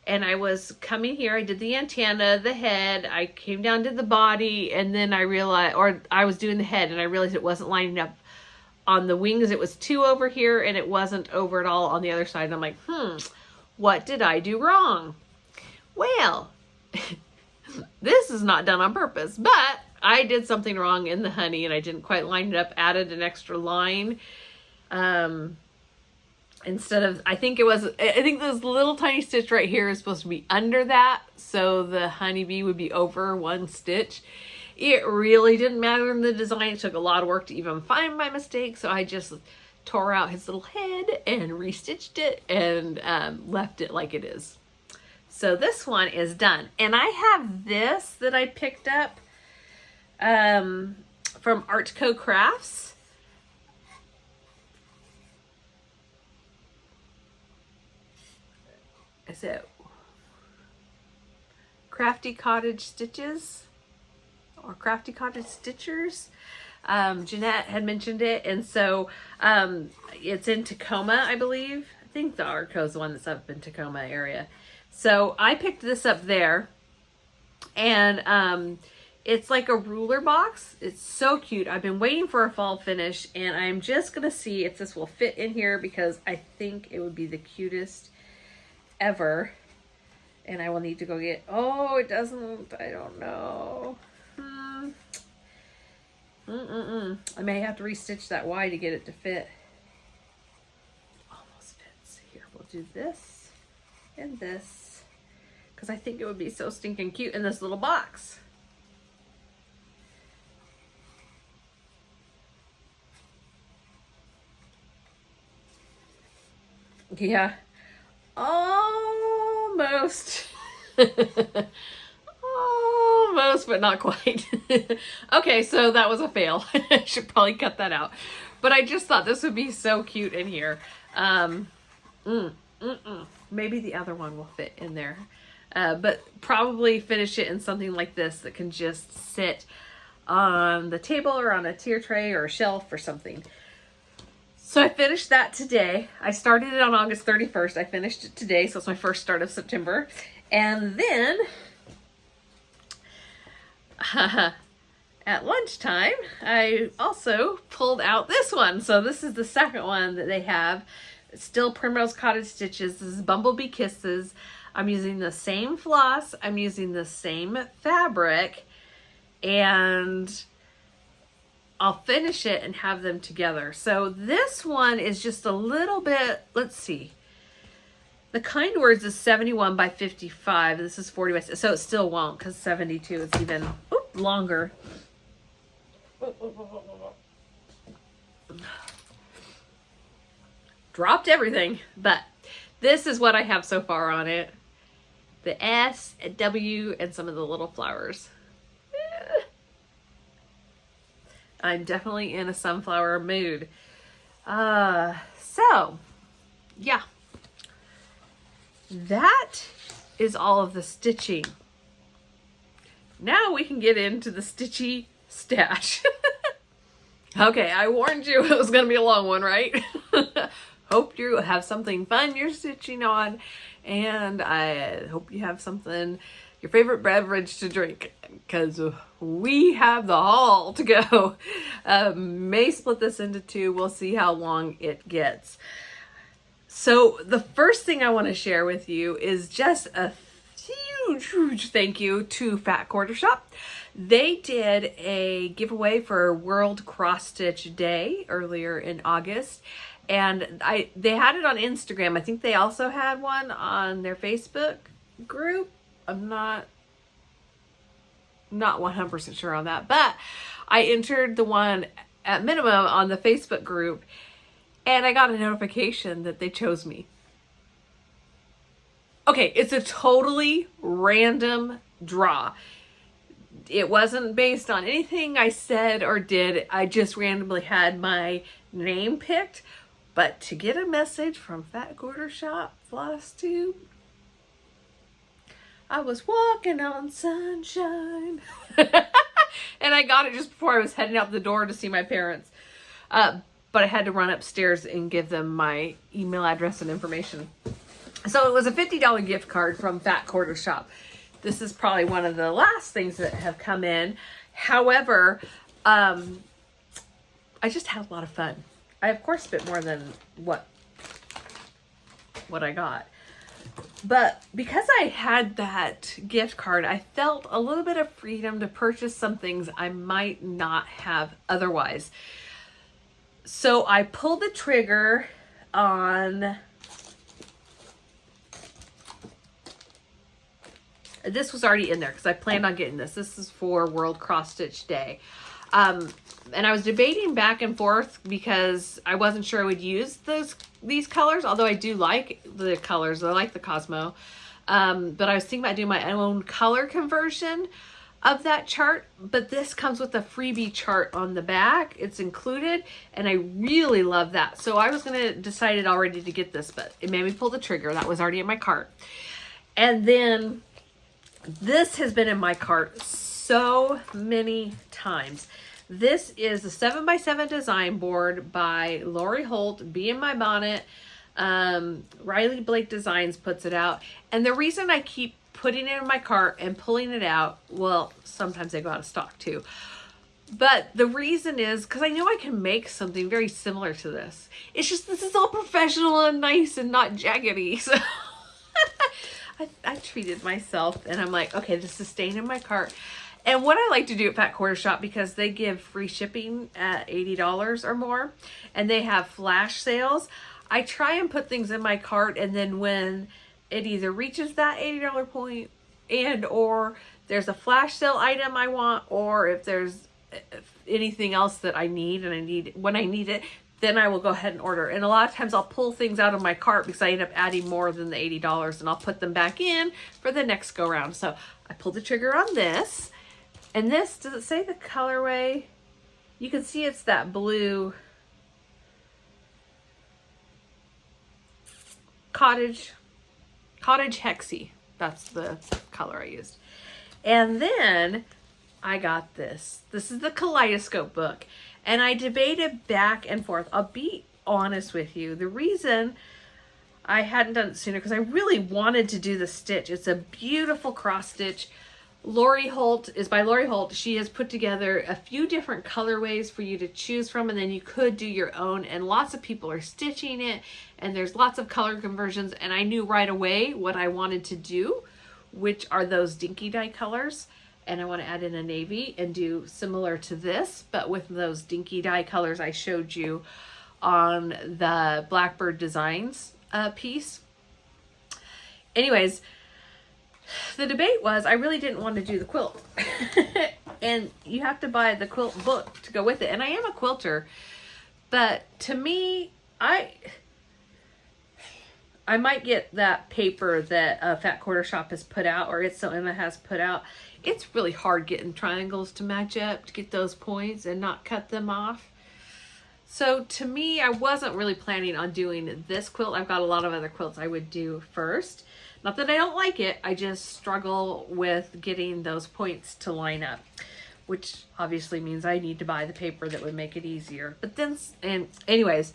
and I was coming here. I did the antenna, the head. I came down to the body, and then I realized, or I was doing the head, and I realized it wasn't lining up on the wings. It was 2 over here, and it wasn't over at all on the other side. And I'm like, what did I do wrong? Well, this is not done on purpose, but I did something wrong in the honey, and I didn't quite line it up, added an extra line. Instead of, I think this little tiny stitch right here is supposed to be under that, so the honeybee would be over 1 stitch. It really didn't matter in the design. It took a lot of work to even find my mistake, so I just tore out his little head and restitched it and left it like it is. So this one is done. And I have this that I picked up from Artco Crafts. Is it Crafty Cottage Stitches or Crafty Cottage Stitchers? Jeanette had mentioned it, and so it's in Tacoma, I believe. I think the Artco is the one that's up in Tacoma area. So I picked this up there, and it's like a ruler box. It's so cute. I've been waiting for a fall finish, and I'm just gonna see if this will fit in here, because I think it would be the cutest ever. And I will need to go get, oh, it doesn't, I don't know. I may have to restitch that Y to get it to fit. Almost fits. Here, we'll do this and this, because I think it would be so stinking cute in this little box. Yeah. Almost. Almost, but not quite. Okay, so that was a fail. I should probably cut that out. But I just thought this would be so cute in here. Maybe the other one will fit in there. But probably finish it in something like this that can just sit on the table or on a tier tray or a shelf or something. So I finished that today. I started it on August 31st. I finished it today, so it's my first start of September. And then at lunchtime, I also pulled out this one. So this is the second one that they have. It's still Primrose Cottage Stitches. This is Bumblebee Kisses. I'm using the same floss. I'm using the same fabric. And I'll finish it and have them together. So this one is just a little bit, let's see. The Kind Words is 71 by 55. This is 40 by, so it still won't, because 72 is even longer. Dropped everything, but this is what I have so far on it. The S, and W, and some of the little flowers. I'm definitely in a sunflower mood. So, yeah. That is all of the stitching. Now we can get into the Stitchy Stash. Okay, I warned you it was going to be a long one, right? Hope you have something fun you're stitching on. and I hope you have something, your favorite beverage to drink, because we have the haul to go. May split this into two. We'll see how long it gets. So the first thing I want to share with you is just a huge thank you to Fat Quarter Shop. They did a giveaway for World Cross Stitch Day earlier in August, and they had it on Instagram. I think they also had one on their Facebook group. I'm not 100% sure on that, but I entered the one at minimum on the Facebook group, and I got a notification that they chose me. Okay, it's a totally random draw. It wasn't based on anything I said or did. I just randomly had my name picked. But to get a message from Fat Quarter Shop Flosstube, I was walking on sunshine. And I got it just before I was heading out the door to see my parents. But I had to run upstairs and give them my email address and information. So it was a $50 gift card from Fat Quarter Shop. This is probably one of the last things that have come in. However, I just had a lot of fun. I, of course, spent more than what I got. But because I had that gift card, I felt a little bit of freedom to purchase some things I might not have otherwise. So I pulled the trigger on... This was already in there because I planned on getting this. This is for World Cross Stitch Day. And I was debating back and forth because I wasn't sure I would use these colors, although I do like the colors. I like the Cosmo. But I was thinking about doing my own color conversion of that chart. But this comes with a freebie chart on the back. It's included, and I really love that. So I was going to decide already to get this, but it made me pull the trigger. That was already in my cart. And then... this has been in my cart so many times. This is a 7x7 design board by Lori Holt, Bee in My Bonnet. Riley Blake Designs puts it out. And the reason I keep putting it in my cart and pulling it out, well, sometimes they go out of stock too. But the reason is because I know I can make something very similar to this. It's just this is all professional and nice and not jaggedy. So I treated myself, and I'm like, okay, this is staying in my cart. And what I like to do at Fat Quarter Shop, because they give free shipping at $80 or more, and they have flash sales, I try and put things in my cart, and then when it either reaches that $80 point and or there's a flash sale item I want, or if there's anything else that I need and when I need it, then I will go ahead and order. And a lot of times I'll pull things out of my cart because I end up adding more than the $80, and I'll put them back in for the next go round. So I pulled the trigger on this, and this, does it say the colorway? You can see it's that blue Cottage Hexy. That's the color I used. And then I got this. This is the Kaleidoscope book. And I debated back and forth. I'll be honest with you. The reason I hadn't done it sooner, because I really wanted to do the stitch. It's a beautiful cross stitch. Lori Holt is by Lori Holt. She has put together a few different colorways for you to choose from, and then you could do your own. And lots of people are stitching it, and there's lots of color conversions. And I knew right away what I wanted to do, which are those dinky dye colors. And I want to add in a navy and do similar to this, but with those dinky dye colors I showed you on the Blackbird Designs piece. Anyways, the debate was I really didn't want to do the quilt. And you have to buy the quilt book to go with it. And I am a quilter, but to me, I might get that paper that Fat Quarter Shop has put out, or It's So Emma has put out. It's really hard getting triangles to match up to get those points and not cut them off. So to me, I wasn't really planning on doing this quilt. I've got a lot of other quilts I would do first. Not that I don't like it, I just struggle with getting those points to line up, which obviously means I need to buy the paper that would make it easier. But then, and anyways,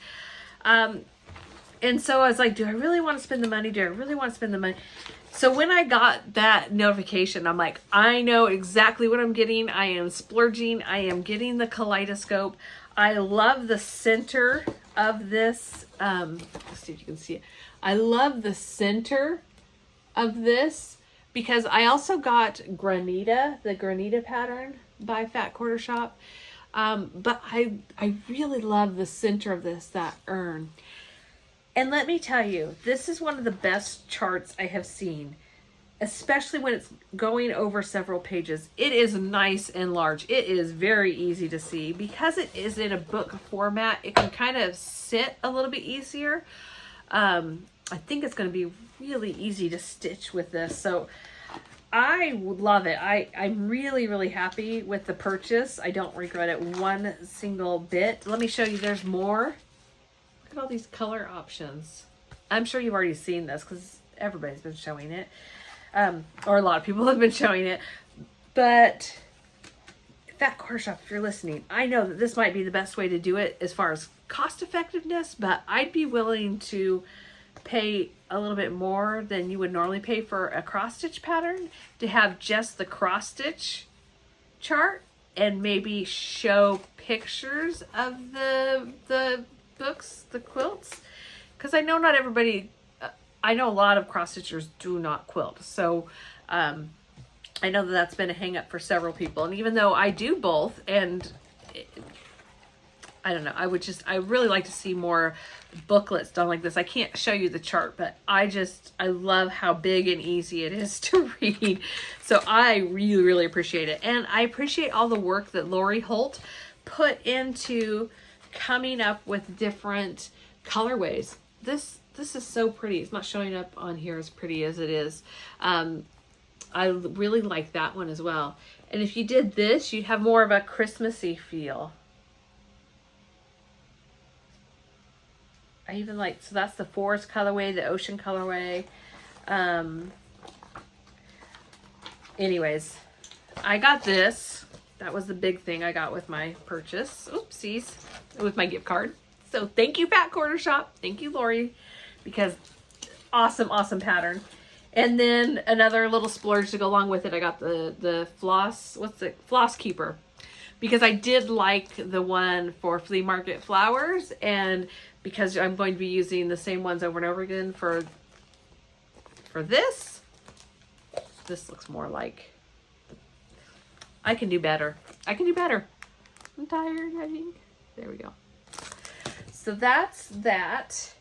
And so I was like, do I really want to spend the money? Do I really want to spend the money? So when I got that notification, I'm like, I know exactly what I'm getting. I am splurging. I am getting the kaleidoscope. I love the center of this. Let's see if you can see it. I love the center of this because I also got Granita, the Granita pattern by Fat Quarter Shop. But I really love the center of this, that urn. And let me tell you, this is one of the best charts I have seen, especially when it's going over several pages. It is nice and large. It is very easy to see. Because it is in a book format, it can kind of sit a little bit easier. I think it's going to be really easy to stitch with this. So I love it. I'm really, really happy with the purchase. I don't regret it one single bit. Let me show you, there's more. Look at all these color options. I'm sure you've already seen this because everybody's been showing it. Or a lot of people have been showing it. But Fat Quarter Shop, if you're listening, I know that this might be the best way to do it as far as cost effectiveness, but I'd be willing to pay a little bit more than you would normally pay for a cross stitch pattern to have just the cross stitch chart and maybe show pictures of the books, the quilts, because I know not everybody, I know a lot of cross stitchers do not quilt. So I know that that's been a hang up for several people. And even though I do both, and I don't know, I really like to see more booklets done like this. I can't show you the chart, but I love how big and easy it is to read. So I really, really appreciate it. And I appreciate all the work that Lori Holt put into coming up with different colorways. This is so pretty. It's not showing up on here as pretty as it is. I really like that one as well. And if you did this, you'd have more of a Christmassy feel. I even like, so that's the forest colorway, the ocean colorway. Anyways, I got this. That was the big thing I got with my purchase. Oopsies. With my gift card. So thank you, Fat Quarter Shop. Thank you, Lori. Because awesome, awesome pattern. And then another little splurge to go along with it. I got the floss, Floss Keeper. Because I did like the one for Flea Market Flowers. And because I'm going to be using the same ones over and over again for this. This looks more like, I can do better. I can do better. I'm tired, I think. There we go. So that's that.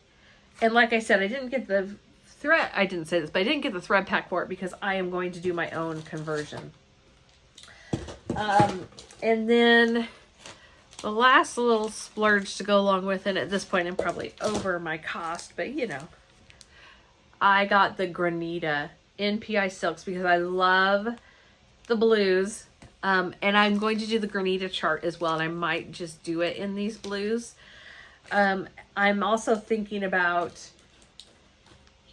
And like I said, I didn't get the thread. I didn't say this, but I didn't get the thread pack for it because I am going to do my own conversion. And then the last little splurge to go along with it, at this point I'm probably over my cost, but you know, I got the Granita NPI Silks because I love the blues. And I'm going to do the Granita chart as well, and I might just do it in these blues. I'm also thinking about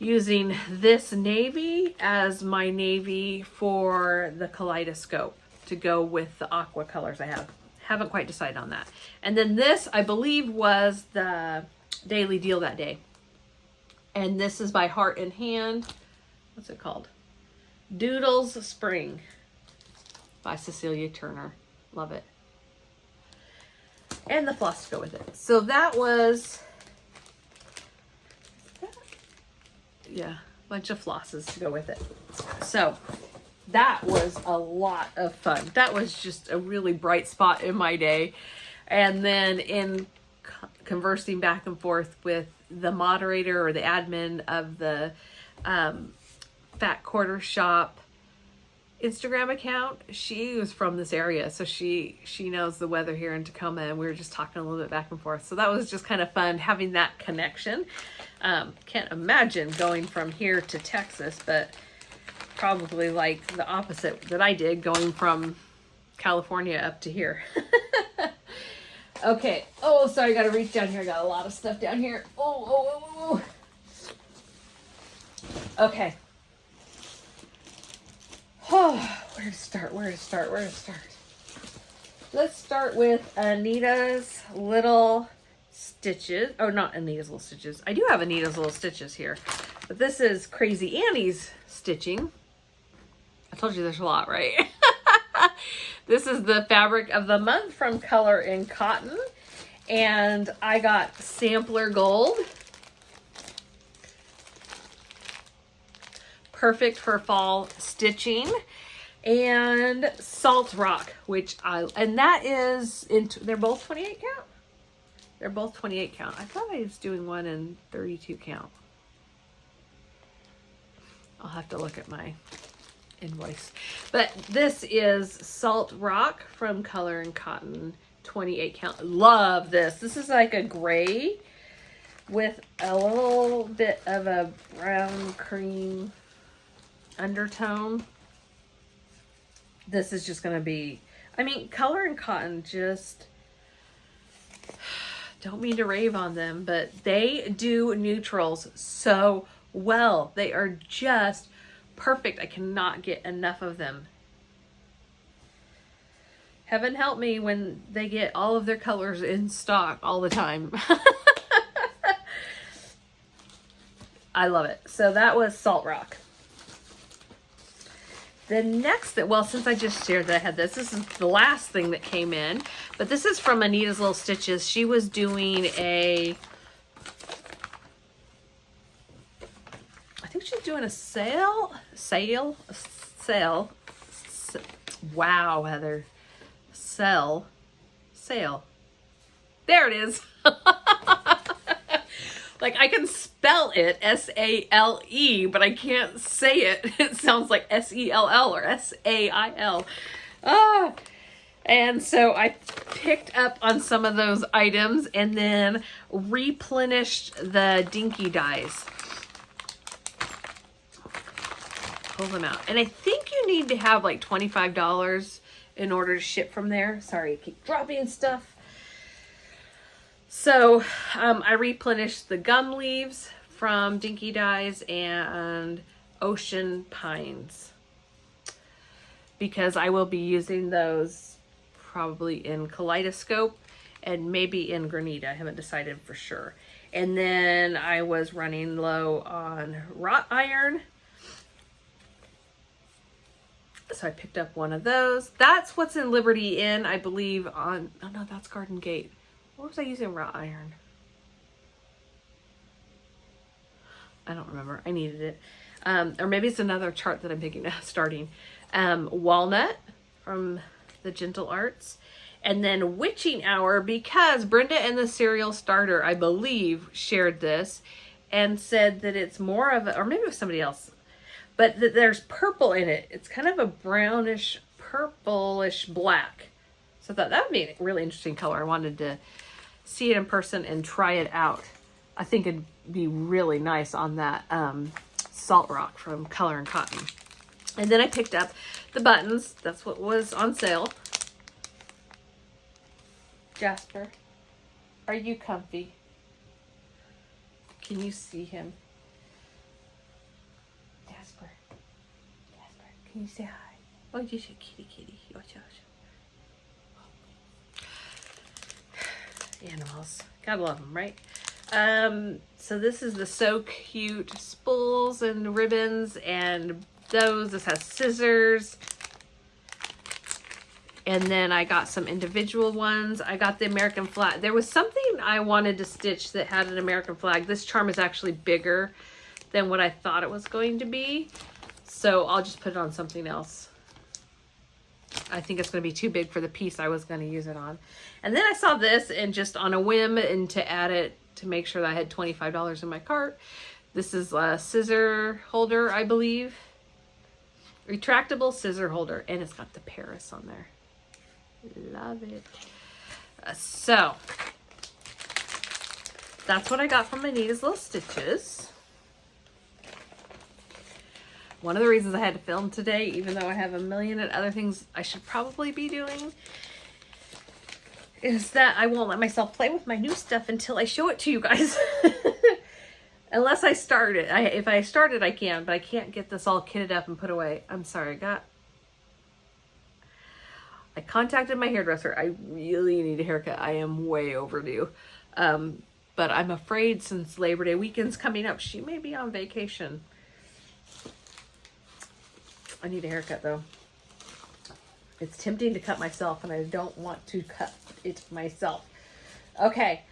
using this navy as my navy for the kaleidoscope to go with the aqua colors I have. Haven't quite decided on that. And then this, I believe, was the daily deal that day. And this is by Heart and Hand. What's it called? Doodles Spring by Cecilia Turner. Love it. And the floss to go with it. So that was, yeah, a bunch of flosses to go with it. So that was a lot of fun. That was just a really bright spot in my day. And then in conversing back and forth with the moderator or the admin of the Fat Quarter Shop Instagram account, she was from this area, so she knows the weather here in Tacoma, and we were just talking a little bit back and forth. So that was just kind of fun having that connection. Can't imagine going from here to Texas, but probably like the opposite that I did, going from California up to here. Okay. Oh, sorry, I gotta reach down here. I got a lot of stuff down here. Oh. Okay. Oh, where to start? Let's start with Anita's little Stitches. Oh, not Anita's Little Stitches. I do have Anita's Little Stitches here, but this is Crazy Annie's stitching. I told you there's a lot, right? This is the fabric of the month from Color and Cotton, and I got Sampler Gold. Perfect for fall stitching. And Salt Rock, and that is, they're both 28 count? They're both 28 count. I thought I was doing one in 32 count. I'll have to look at my invoice. But this is Salt Rock from Color and Cotton, 28 count. Love this. This is like a gray with a little bit of a brown cream undertone. This is just going to be, I mean, Color and Cotton just, don't mean to rave on them, but they do neutrals so well. They are just perfect. I cannot get enough of them. Heaven help me when they get all of their colors in stock all the time. I love it. So that was Salt Rock. The next, well, since I just shared that I had this is the last thing that came in, but this is from Anita's Little Stitches. She was doing I think she's doing a sale. Wow, Heather. Sale. There it is. Like, I can spell it S-A-L-E, but I can't say it. It sounds like S-E-L-L or S-A-I-L. And so I picked up on some of those items and then replenished the dinky dies. Pull them out. And I think you need to have like $25 in order to ship from there. Sorry, I keep dropping stuff. So I replenished the gum leaves from Dinky Dies and Ocean Pines because I will be using those probably in Kaleidoscope and maybe in Granita. I haven't decided for sure. And then I was running low on wrought iron, so I picked up one of those. That's what's in Liberty Inn, I believe, on, oh no, that's Garden Gate. What was I using wrought iron? I don't remember. I needed it. Or maybe it's another chart that I'm picking up, starting. Walnut from the Gentle Arts. And then Witching Hour, because Brenda and the Serial Starter, I believe, shared this and said that it's more of a, or maybe it was somebody else, but that there's purple in it. It's kind of a brownish, purplish black. So I thought that would be a really interesting color. I wanted to see it in person and try it out. I think it'd be really nice on that Salt Rock from Color and Cotton. And then I picked up the buttons. That's what was on sale. Jasper, are you comfy? Can you see him? Jasper, can you say hi? Oh, you say kitty. Animals, gotta love them, right? So this is the So Cute spools and ribbons and those. This has scissors. And then I got some individual ones. I got the American flag. There was something I wanted to stitch that had an American flag. This charm is actually bigger than what I thought it was going to be. So I'll just put it on something else. I think it's going to be too big for the piece I was going to use it on. And then I saw this and just on a whim and to add it to make sure that I had $25 in my cart. This is a scissor holder, I believe. Retractable scissor holder. And it's got the Paris on there. Love it. So that's what I got from Anita's Little Stitches. One of the reasons I had to film today, even though I have a million and other things I should probably be doing, is that I won't let myself play with my new stuff until I show it to you guys. Unless I start it. If I start it, I can, but I can't get this all kitted up and put away. I'm sorry, I contacted my hairdresser. I really need a haircut. I am way overdue. But I'm afraid since Labor Day weekend's coming up, she may be on vacation. I need a haircut though. It's tempting to cut myself and I don't want to cut it myself. Okay,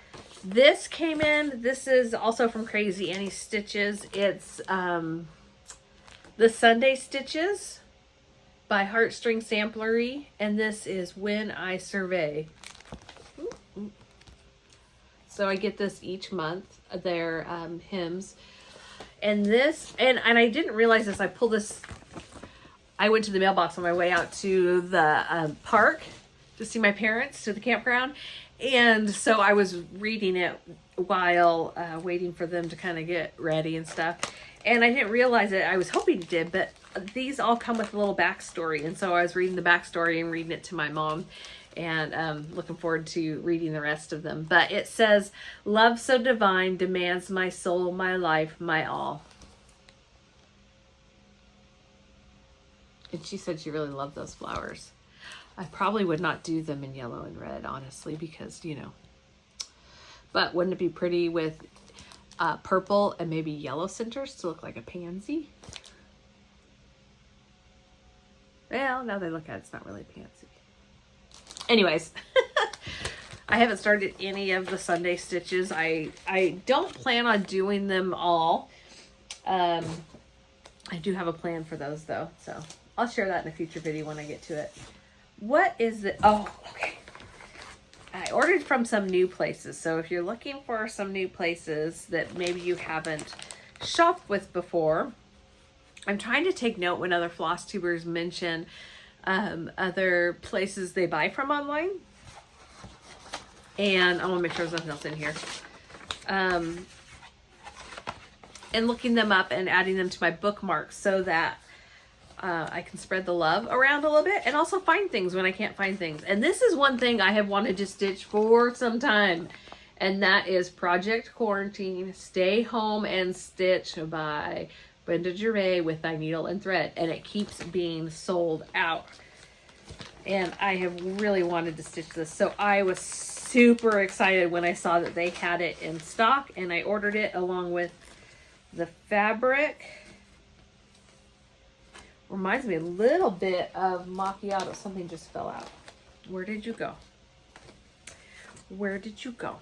this came in. This is also from Crazy Annie Stitches. It's the Sunday Stitches by Heartstring Samplery. And this is When I Survey. Ooh, ooh. So I get this each month. They're hymns. And this, and I didn't realize this. I pulled this. I went to the mailbox on my way out to the park to see my parents, to the campground. And so I was reading it while waiting for them to kind of get ready and stuff. And I didn't realize it. I was hoping it did, but these all come with a little backstory. And so I was reading the backstory and reading it to my mom. And looking forward to reading the rest of them. But it says, "Love so divine demands my soul, my life, my all." And she said she really loved those flowers. I probably would not do them in yellow and red, honestly, because, you know. But wouldn't it be pretty with purple and maybe yellow centers to look like a pansy? Well, now they look at it, it's not really a pansy. Anyways, I haven't started any of the Sunday Stitches. I don't plan on doing them all. I do have a plan for those though, so I'll share that in a future video when I get to it. What is it? Oh, okay. I ordered from some new places. So if you're looking for some new places that maybe you haven't shopped with before, I'm trying to take note when other floss tubers mention other places they buy from online. And I want to make sure there's nothing else in here. And looking them up and adding them to my bookmarks so that I can spread the love around a little bit and also find things when I can't find things. And this is one thing I have wanted to stitch for some time. And that is Project Quarantine, Stay Home and Stitch by Brenda Gervais with Thy Needle and Thread. And it keeps being sold out. And I have really wanted to stitch this. So I was super excited when I saw that they had it in stock. And I ordered it along with the fabric. Reminds me a little bit of Macchiato. Something just fell out. Where did you go? Where did you go?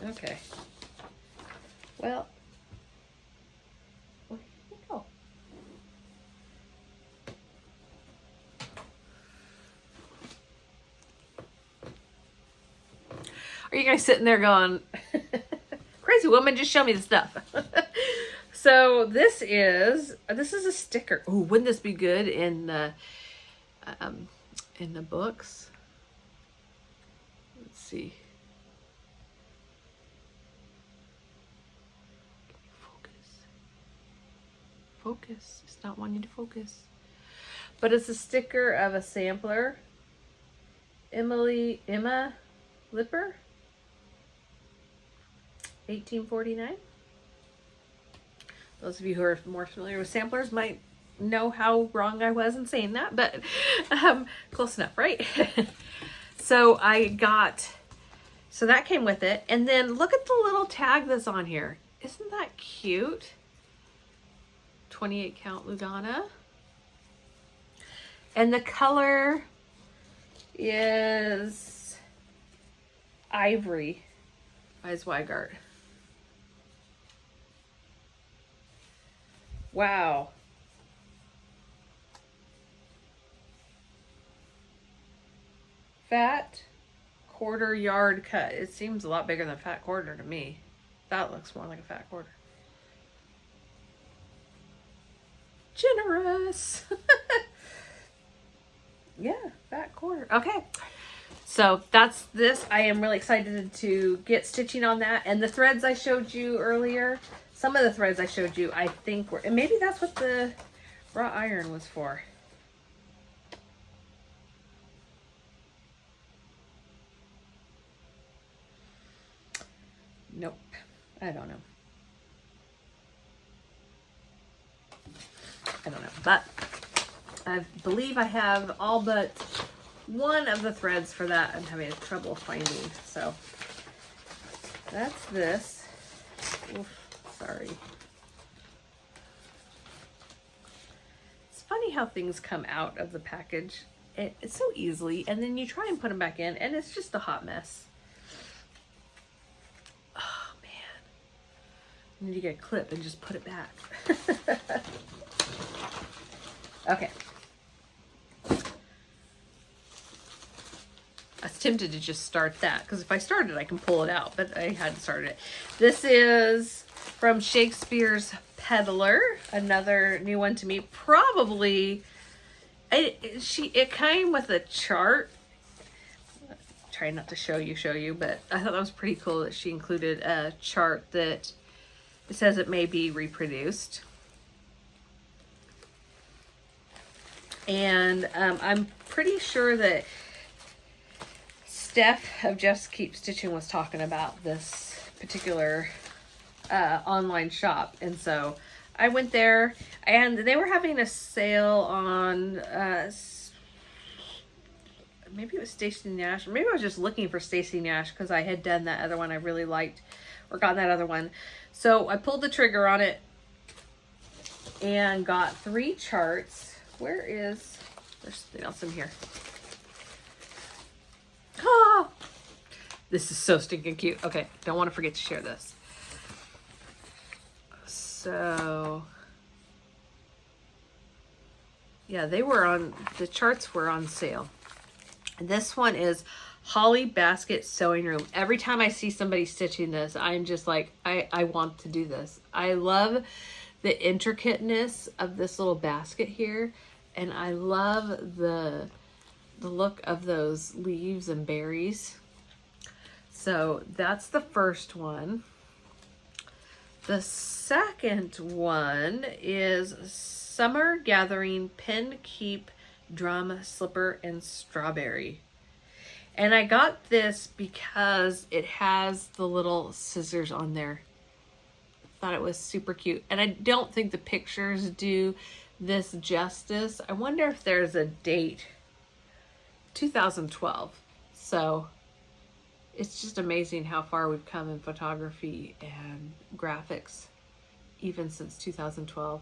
Okay. Well, where did you go? Are you guys sitting there going, crazy woman, just show me the stuff? So this is a sticker. Oh, wouldn't this be good in the books? Let's see. Focus. It's not wanting to focus. But it's a sticker of a sampler. Emma Lipper. 1849. Those of you who are more familiar with samplers might know how wrong I was in saying that, but close enough, right? So that came with it. And then look at the little tag that's on here. Isn't that cute? 28 count Lugana. And the color is Ivory by Zweigart. Wow. Fat quarter yard cut. It seems a lot bigger than fat quarter to me. That looks more like a fat quarter. Generous. Yeah, fat quarter. Okay. So that's this. I am really excited to get stitching on that. And the threads I showed you earlier, some of the threads I showed you, I think were, and maybe that's what the wrought iron was for. Nope. I don't know. I don't know. But I believe I have all but one of the threads for that I'm having trouble finding. So that's this. Oof, sorry. It's funny how things come out of the package. It's so easily, and then you try and put them back in, and it's just a hot mess. Oh man. I need to get a clip and just put it back. Okay. I was tempted to just start that, because if I start it, I can pull it out, but I hadn't started it. This is from Shakespeare's Peddler, another new one to me. Probably, it came with a chart. Try not to show you, but I thought that was pretty cool that she included a chart that it says it may be reproduced. And I'm pretty sure that Steph of Just Keep Stitching was talking about this particular online shop, and so I went there, and they were having a sale on maybe it was Stacey Nash, or maybe I was just looking for Stacey Nash because I had done that other one I really liked, or gotten that other one. So I pulled the trigger on it and got 3 charts. There's something else in here. Ah, this is so stinking cute. Okay, don't want to forget to share this. So, yeah, the charts were on sale. And this one is Holly Basket Sewing Room. Every time I see somebody stitching this, I'm just like, I want to do this. I love the intricateness of this little basket here. And I love the look of those leaves and berries. So that's the first one. The second one is Summer Gathering Pin Keep Drum Slipper and Strawberry. And I got this because it has the little scissors on there. Thought it was super cute. And I don't think the pictures do this justice. I wonder if there's a date. 2012. So it's just amazing how far we've come in photography and graphics even since 2012.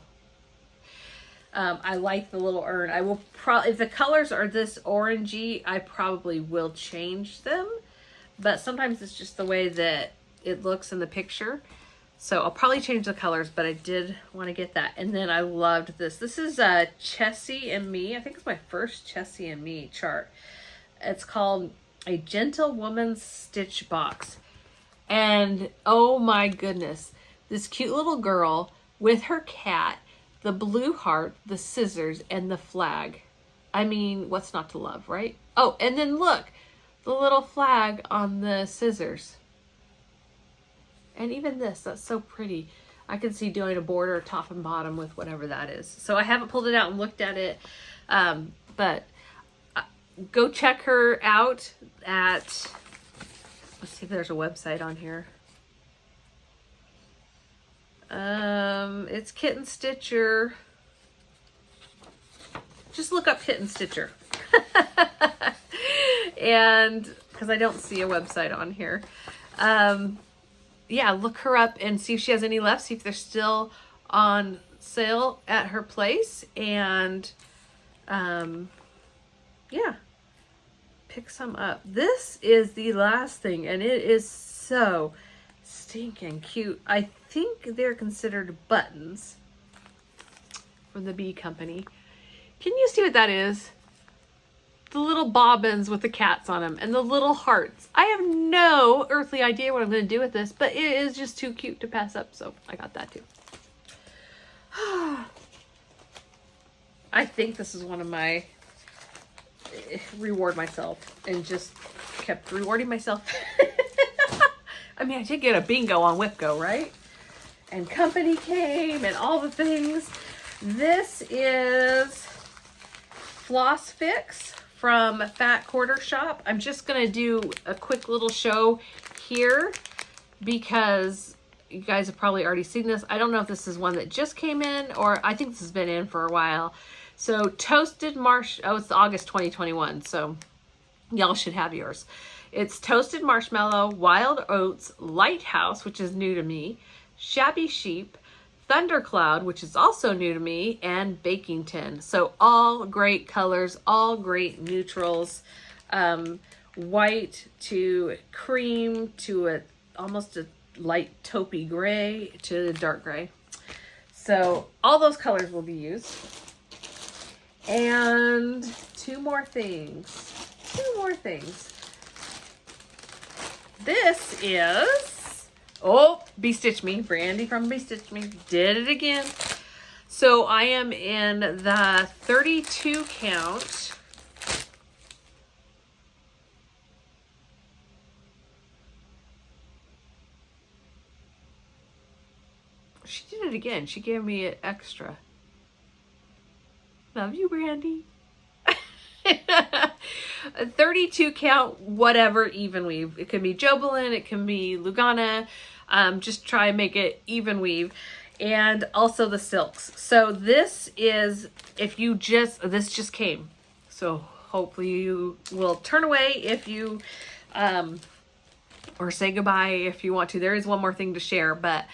I like the little urn. I will probably, if the colors are this orangey, I probably will change them, but sometimes it's just the way that it looks in the picture. So I'll probably change the colors, but I did want to get that. And then I loved this. This is Chessie and Me. I think it's my first Chessie and Me chart. It's called A Gentle Woman's Stitch Box. And oh my goodness, this cute little girl with her cat, the blue heart, the scissors, and the flag. I mean, what's not to love, right? Oh, and then look, the little flag on the scissors. And even this, that's so pretty. I can see doing a border top and bottom with whatever that is. So I haven't pulled it out and looked at it, but go check her out at, let's see if there's a website on here. It's Kitten Stitcher. Just look up Kitten Stitcher. And because I don't see a website on here. Yeah, look her up and see if she has any left. See if they're still on sale at her place. And yeah, pick some up. This is the last thing, and it is so stinking cute. I think they're considered buttons from the Bee Company. Can you see what that is? The little bobbins with the cats on them and the little hearts. I have no earthly idea what I'm going to do with this, but it is just too cute to pass up, so I got that too. I think this is one of my reward myself, and just kept rewarding myself. I mean, I did get a bingo on WIPGO, right? And company came and all the things. This is Floss Fix from Fat Quarter Shop. I'm just going to do a quick little show here because you guys have probably already seen this. I don't know if this is one that just came in, or I think this has been in for a while. So Toasted Marsh, oh, it's August 2021. So Y'all should have yours. It's Toasted Marshmallow, Wild Oats, Lighthouse, which is new to me, Shabby Sheep, Thundercloud, which is also new to me, and Baking Tin. So all great colors, all great neutrals. White to cream to almost a light taupey gray to dark gray. So all those colors will be used. And two more things. This is, oh, Bee Stitch Me. Brandy from Bee Stitch Me did it again. So I am in the 32 count. She did it again. She gave me an extra. Love you, Brandy. 32 count, whatever, even weave. It can be Jobelin, it can be Lugana. Just try and make it even weave. And also the silks. So this is, this just came. So hopefully you will turn away if you, or say goodbye if you want to. There is one more thing to share, but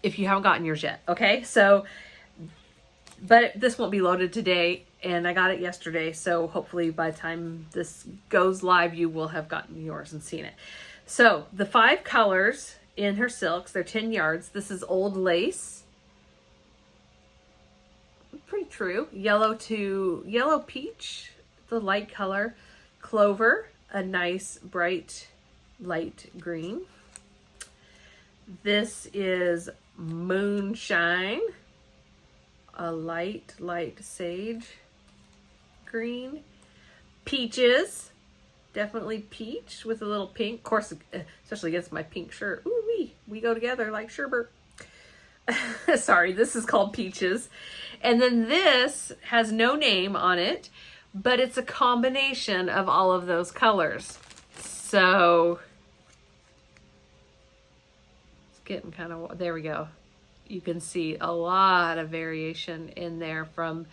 if you haven't gotten yours yet, okay? So, but this won't be loaded today, and I got it yesterday, so hopefully by the time this goes live, you will have gotten yours and seen it. So, the 5 colors in her silks, they're 10 yards. This is Old Lace. Pretty true. Yellow to Yellow Peach, the light color. Clover, a nice bright light green. This is Moonshine, a light sage green. Peaches, definitely peach with a little pink. Of course, especially against my pink shirt. Ooh, we go together like sherbet. Sorry, this is called Peaches. And then this has no name on it, but it's a combination of all of those colors. So getting kind of, there we go. You can see a lot of variation in there from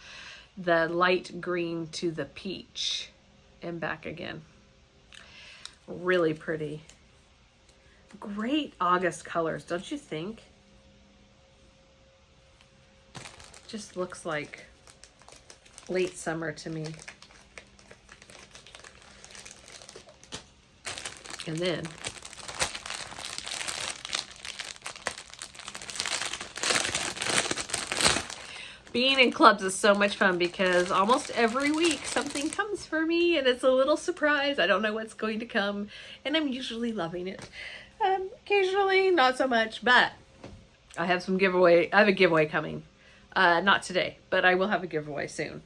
the light green to the peach and back again. Really pretty. Great August colors, don't you think? Just looks like late summer to me. And then being in clubs is so much fun because almost every week something comes for me and it's a little surprise. I don't know what's going to come and I'm usually loving it. Occasionally not so much, but I have some giveaway. I have a giveaway coming. Not today, but I will have a giveaway soon.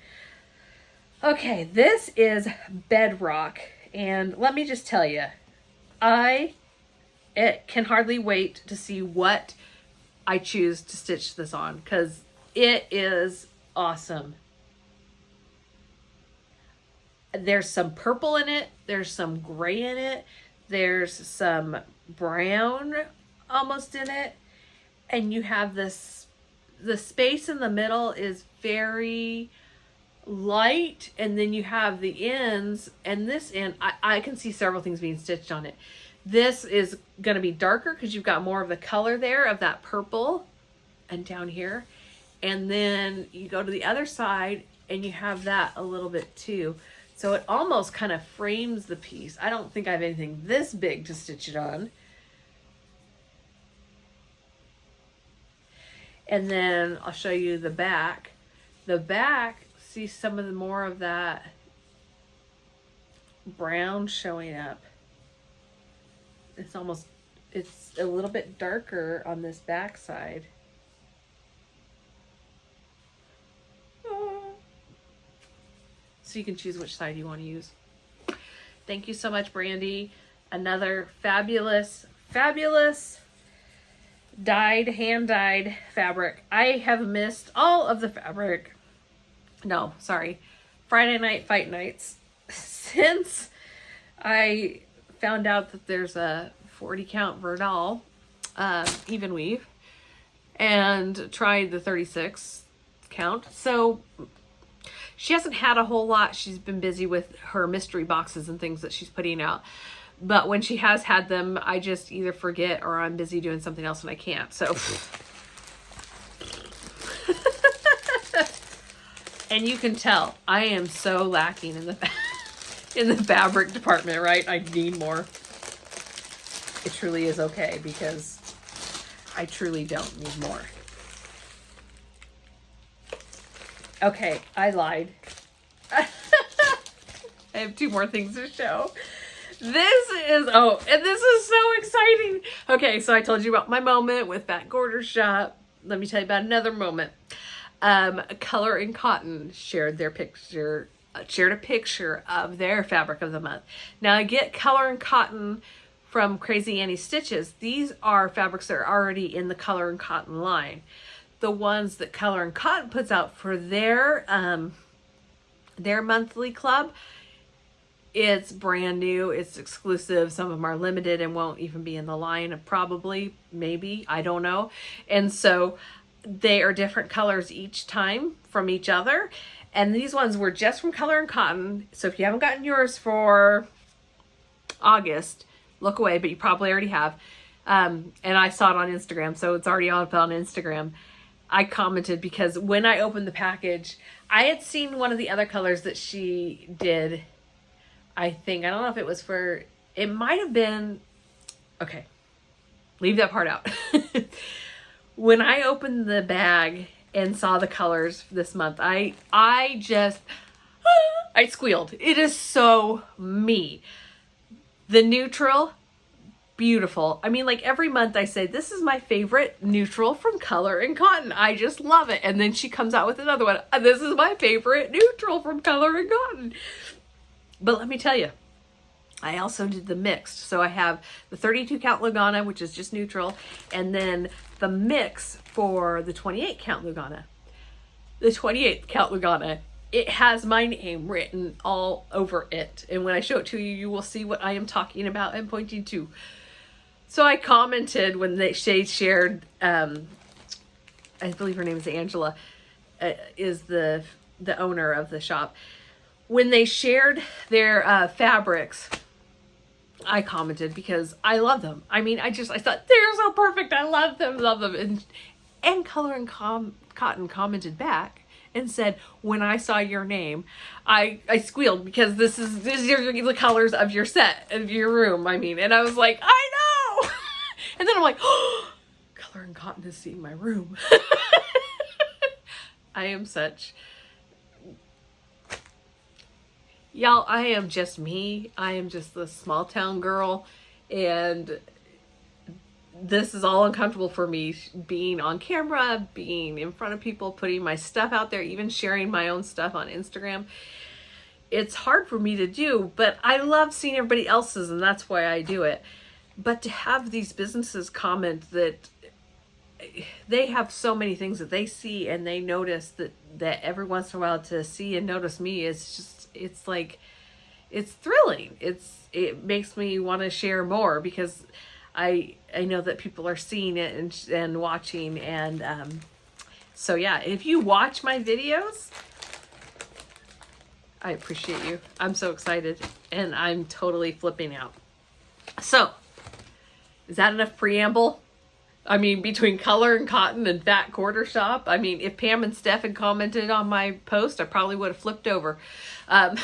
Okay, this is Bedrock, and let me just tell you, I can hardly wait to see what I choose to stitch this on because it is awesome. There's some purple in it. There's some gray in it. There's some brown almost in it. And you have this, the space in the middle is very light. And then you have the ends, and this end, I can see several things being stitched on it. This is going to be darker because you've got more of the color there of that purple and down here. And then you go to the other side and you have that a little bit too. So it almost kind of frames the piece. I don't think I have anything this big to stitch it on. And then I'll show you the back. The back, see some of the more of that brown showing up. It's almost, it's a little bit darker on this back side. So you can choose which side you want to use. Thank you so much, Brandy. Another fabulous, fabulous hand-dyed fabric. I have missed all of the fabric. No, sorry. Friday night fight nights since I found out that there's a 40 count Verdal even weave and tried the 36 count. So She hasn't had a whole lot. She's been busy with her mystery boxes and things that she's putting out. But when she has had them, I just either forget or I'm busy doing something else and I can't. So, and you can tell I am so lacking in the fabric department, right? I need more. It truly is okay because I truly don't need more. Okay, I lied. I have 2 more things to show. This is, oh, and this is so exciting. Okay, so I told you about my moment with Fat Quarter Shop. Let me tell you about another moment. Color and Cotton shared a picture of their fabric of the month. Now I get Color and Cotton from Crazy Annie Stitches. These are fabrics that are already in the Color and Cotton line. The ones that Color and Cotton puts out for their monthly club, it's brand new, it's exclusive. Some of them are limited and won't even be in the line, probably, maybe, I don't know. And so they are different colors each time from each other. And these ones were just from Color and Cotton. So if you haven't gotten yours for August, look away, but you probably already have. And I saw it on Instagram, so it's already up on Instagram. I commented because when I opened the package, I had seen one of the other colors that she did. I think, I don't know if it was for, it might have been, okay, leave that part out. When I opened the bag and saw the colors this month, I squealed. It is so me. The neutral, beautiful. I mean, like every month I say, this is my favorite neutral from Color and Cotton. I just love it. And then she comes out with another one. This is my favorite neutral from Color and Cotton. But let me tell you, I also did the mixed. So I have the 32 count Lugana, which is just neutral, and then the mix for the 28 count Lugana. The 28 count Lugana, it has my name written all over it. And when I show it to you, you will see what I am talking about and pointing to. So I commented when they shared, I believe her name is Angela, is the owner of the shop. When they shared their fabrics, I commented because I love them. I mean, I thought they're so perfect. I love them. And Color and Cotton commented back and said, when I saw your name, I squealed because this is the colors of your set, of your room. I mean, and I was like, I know. And then I'm like, oh, Color and Cotton is seeing my room. I am such... Y'all, I am just me. I am just this small town girl, and this is all uncomfortable for me, being on camera, being in front of people, putting my stuff out there, even sharing my own stuff on Instagram. It's hard for me to do, but I love seeing everybody else's, and that's why I do it. But to have these businesses comment that they have so many things that they see and they notice that every once in a while to see and notice me is just, it's like, it's thrilling. It makes me want to share more because I know that people are seeing it and watching. And so yeah, if you watch my videos, I appreciate you. I'm so excited and I'm totally flipping out. So is that enough preamble? I mean, between Color and Cotton and Fat Quarter Shop, I mean, if Pam and Steph had commented on my post, I probably would have flipped over. But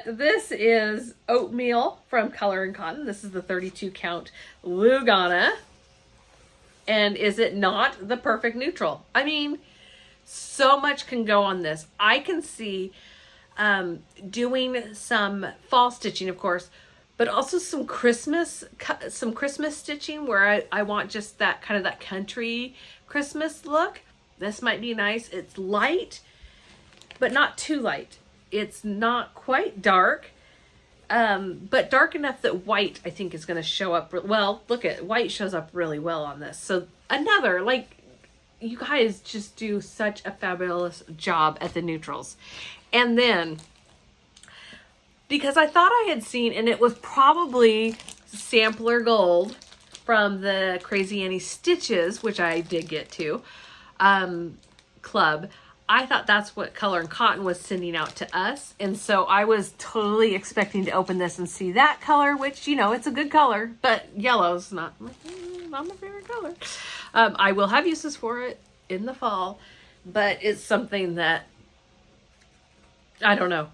this is Oatmeal from Color and Cotton. This is the 32 count Lugana. And is it not the perfect neutral? I mean, so much can go on this. I can see doing some fall stitching, of course, but also some Christmas stitching where I want just that kind of that country Christmas look. This might be nice. It's light, but not too light. It's not quite dark, but dark enough that white, I think, is going to show up. Well, look at white shows up really well on this. So another, like, you guys just do such a fabulous job at the neutrals. And then, because I thought I had seen, and it was probably Sampler Gold from the Crazy Annie Stitches, which I did get to, club. I thought that's what Color and Cotton was sending out to us. And so I was totally expecting to open this and see that color, which, you know, it's a good color, but yellow's not my favorite color. I will have uses for it in the fall, but it's something that, I don't know.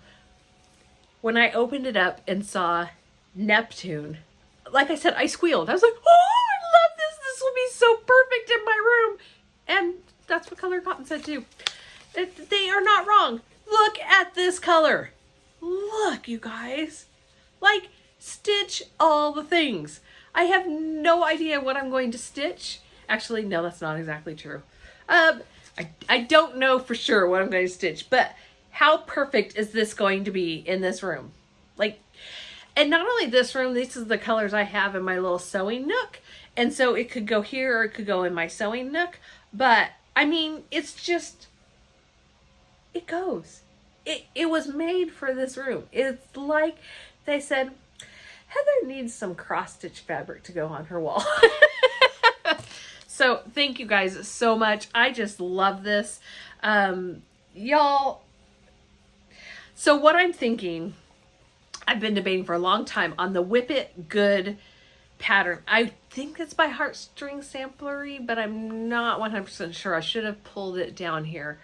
When I opened it up and saw Neptune, like I said, I squealed. I was like, oh, I love this. This will be so perfect in my room. And that's what Color and Cotton said too. They are not wrong. Look at this color. Look, you guys. Like, stitch all the things. I have no idea what I'm going to stitch. Actually, no, that's not exactly true. I don't know for sure what I'm going to stitch, but how perfect is this going to be in this room? Like, and not only this room, these are the colors I have in my little sewing nook. And so it could go here or it could go in my sewing nook. But, I mean, it's just, it goes. It was made for this room. It's like they said, Heather needs some cross-stitch fabric to go on her wall. So thank you guys so much. I just love this. Y'all, so what I'm thinking, I've been debating for a long time on the Whip It Good pattern. I think it's by Heartstring Samplery, but I'm not 100% sure. I should have pulled it down here.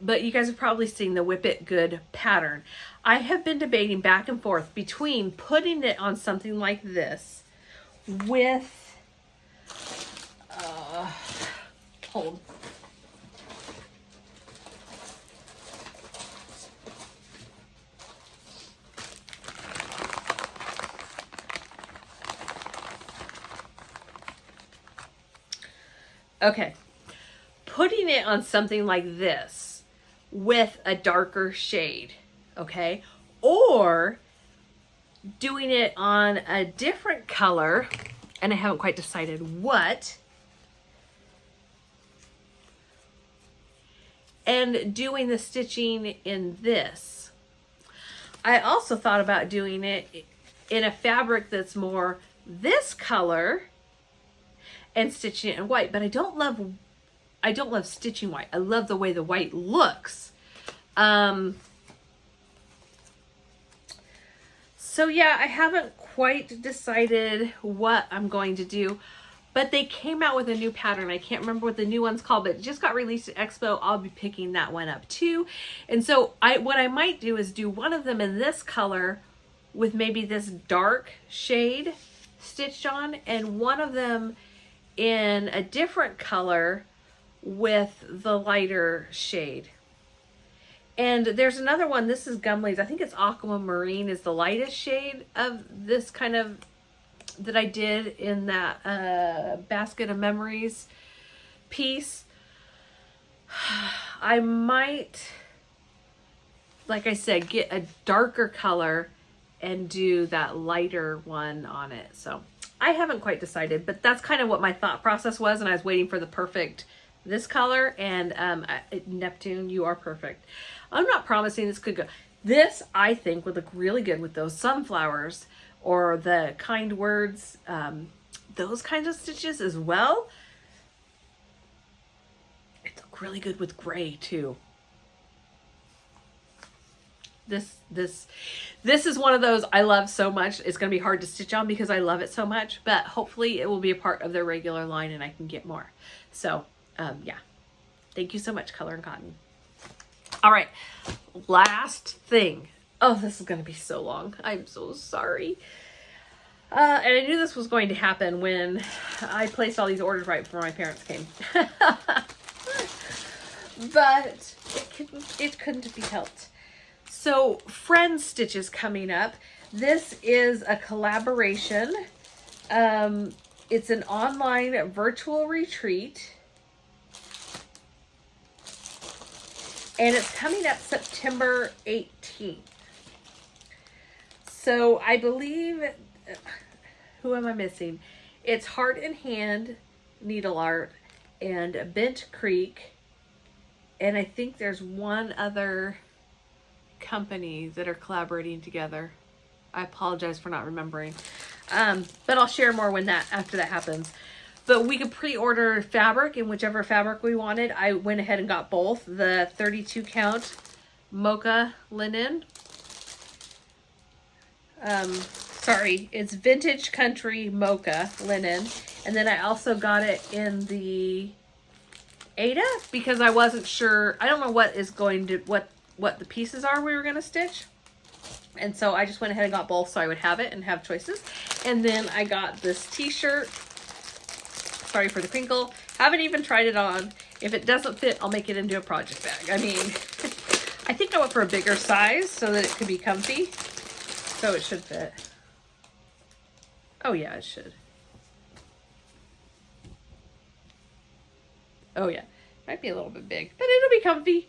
But you guys have probably seen the Whip It Good pattern. I have been debating back and forth between putting it on something like this with, hold. Okay, putting it on something like this with a darker shade, okay? Or doing it on a different color, and I haven't quite decided what, and doing the stitching in this. I also thought about doing it in a fabric that's more this color and stitching it in white, but I don't love stitching white. I love the way the white looks. So yeah, I haven't quite decided what I'm going to do, but they came out with a new pattern. I can't remember what the new one's called, but it just got released at Expo. I'll be picking that one up too. And so what I might do is do one of them in this color with maybe this dark shade stitched on, and one of them in a different color with the lighter shade. And there's another one, this is Gumley's, I think it's Aquamarine is the lightest shade of this kind of, that I did in that Basket of Memories piece. I might, like I said, get a darker color and do that lighter one on it. So I haven't quite decided, but that's kind of what my thought process was, and I was waiting for the perfect this color. And Neptune, you are perfect. I'm not promising this could go. This, I think, would look really good with those sunflowers or the kind words, those kinds of stitches as well. It look really good with gray too. This is one of those I love so much. It's going to be hard to stitch on because I love it so much, but hopefully it will be a part of their regular line and I can get more. So, yeah. Thank you so much, Color and Cotton. All right. Last thing. Oh, this is going to be so long. I'm so sorry. And I knew this was going to happen when I placed all these orders right before my parents came. But it couldn't be helped. So Friendstitch is coming up. This is a collaboration. It's an online virtual retreat. And it's coming up September 18th. So I believe, who am I missing? It's Heart and Hand Needle Art and Bent Creek. And I think there's one other company that are collaborating together. I apologize for not remembering. But I'll share more when after that happens. But we could pre-order fabric in whichever fabric we wanted. I went ahead and got both. The 32 count mocha linen. Sorry, it's vintage country mocha linen. And then I also got it in the Ada because I wasn't sure. I don't know what is going to, what the pieces are we were going to stitch. And so I just went ahead and got both so I would have it and have choices. And then I got this t-shirt. Sorry for the crinkle. Haven't even tried it on. If it doesn't fit, I'll make it into a project bag. I mean, I think I went for a bigger size so that it could be comfy. So it should fit. Oh yeah, it should. Oh yeah, might be a little bit big, but it'll be comfy.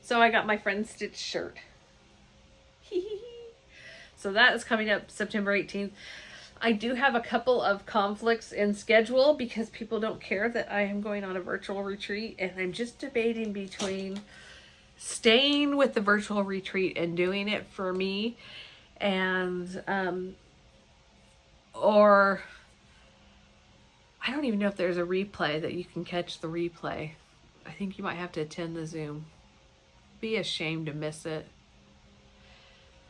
So I got my Friendstitch shirt. So that is coming up September 18th. I do have a couple of conflicts in schedule because people don't care that I am going on a virtual retreat, and I'm just debating between staying with the virtual retreat and doing it for me and or I don't even know if there's a replay that you can catch the replay. I think you might have to attend the Zoom. Be ashamed to miss it.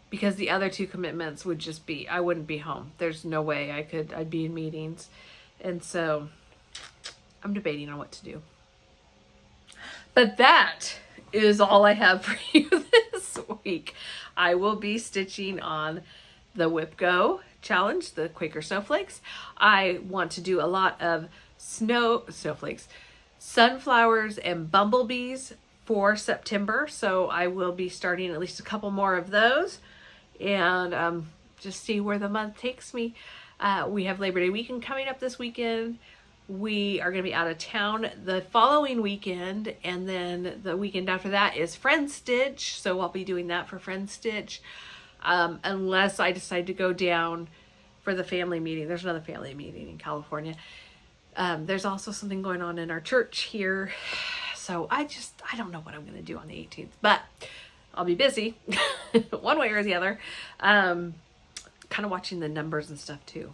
Because the other two commitments would just be, I wouldn't be home. There's no way I'd be in meetings. And so I'm debating on what to do. But that is all I have for you this week. I will be stitching on the WIPGO challenge, the Quaker Snowflakes. I want to do a lot of snowflakes, sunflowers and bumblebees for September. So I will be starting at least a couple more of those. And just see where the month takes me. We have Labor Day weekend coming up this weekend. We are going to be out of town the following weekend, and then the weekend after that is Friendstitch, so I'll be doing that for Friendstitch, unless I decide to go down for the family meeting. There's another family meeting in California. There's also something going on in our church here, so I don't know what I'm going to do on the 18th, but I'll be busy one way or the other. Kind of watching the numbers and stuff too.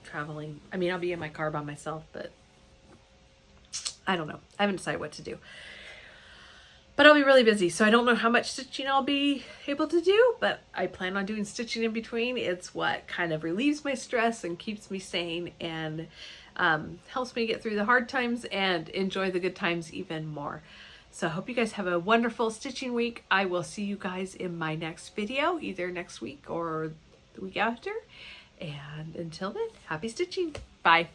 Traveling. I mean, I'll be in my car by myself, but I don't know. I haven't decided what to do. But I'll be really busy, so I don't know how much stitching I'll be able to do, but I plan on doing stitching in between. It's what kind of relieves my stress and keeps me sane and helps me get through the hard times and enjoy the good times even more. So I hope you guys have a wonderful stitching week. I will see you guys in my next video, either next week or the week after. And until then, happy stitching. Bye.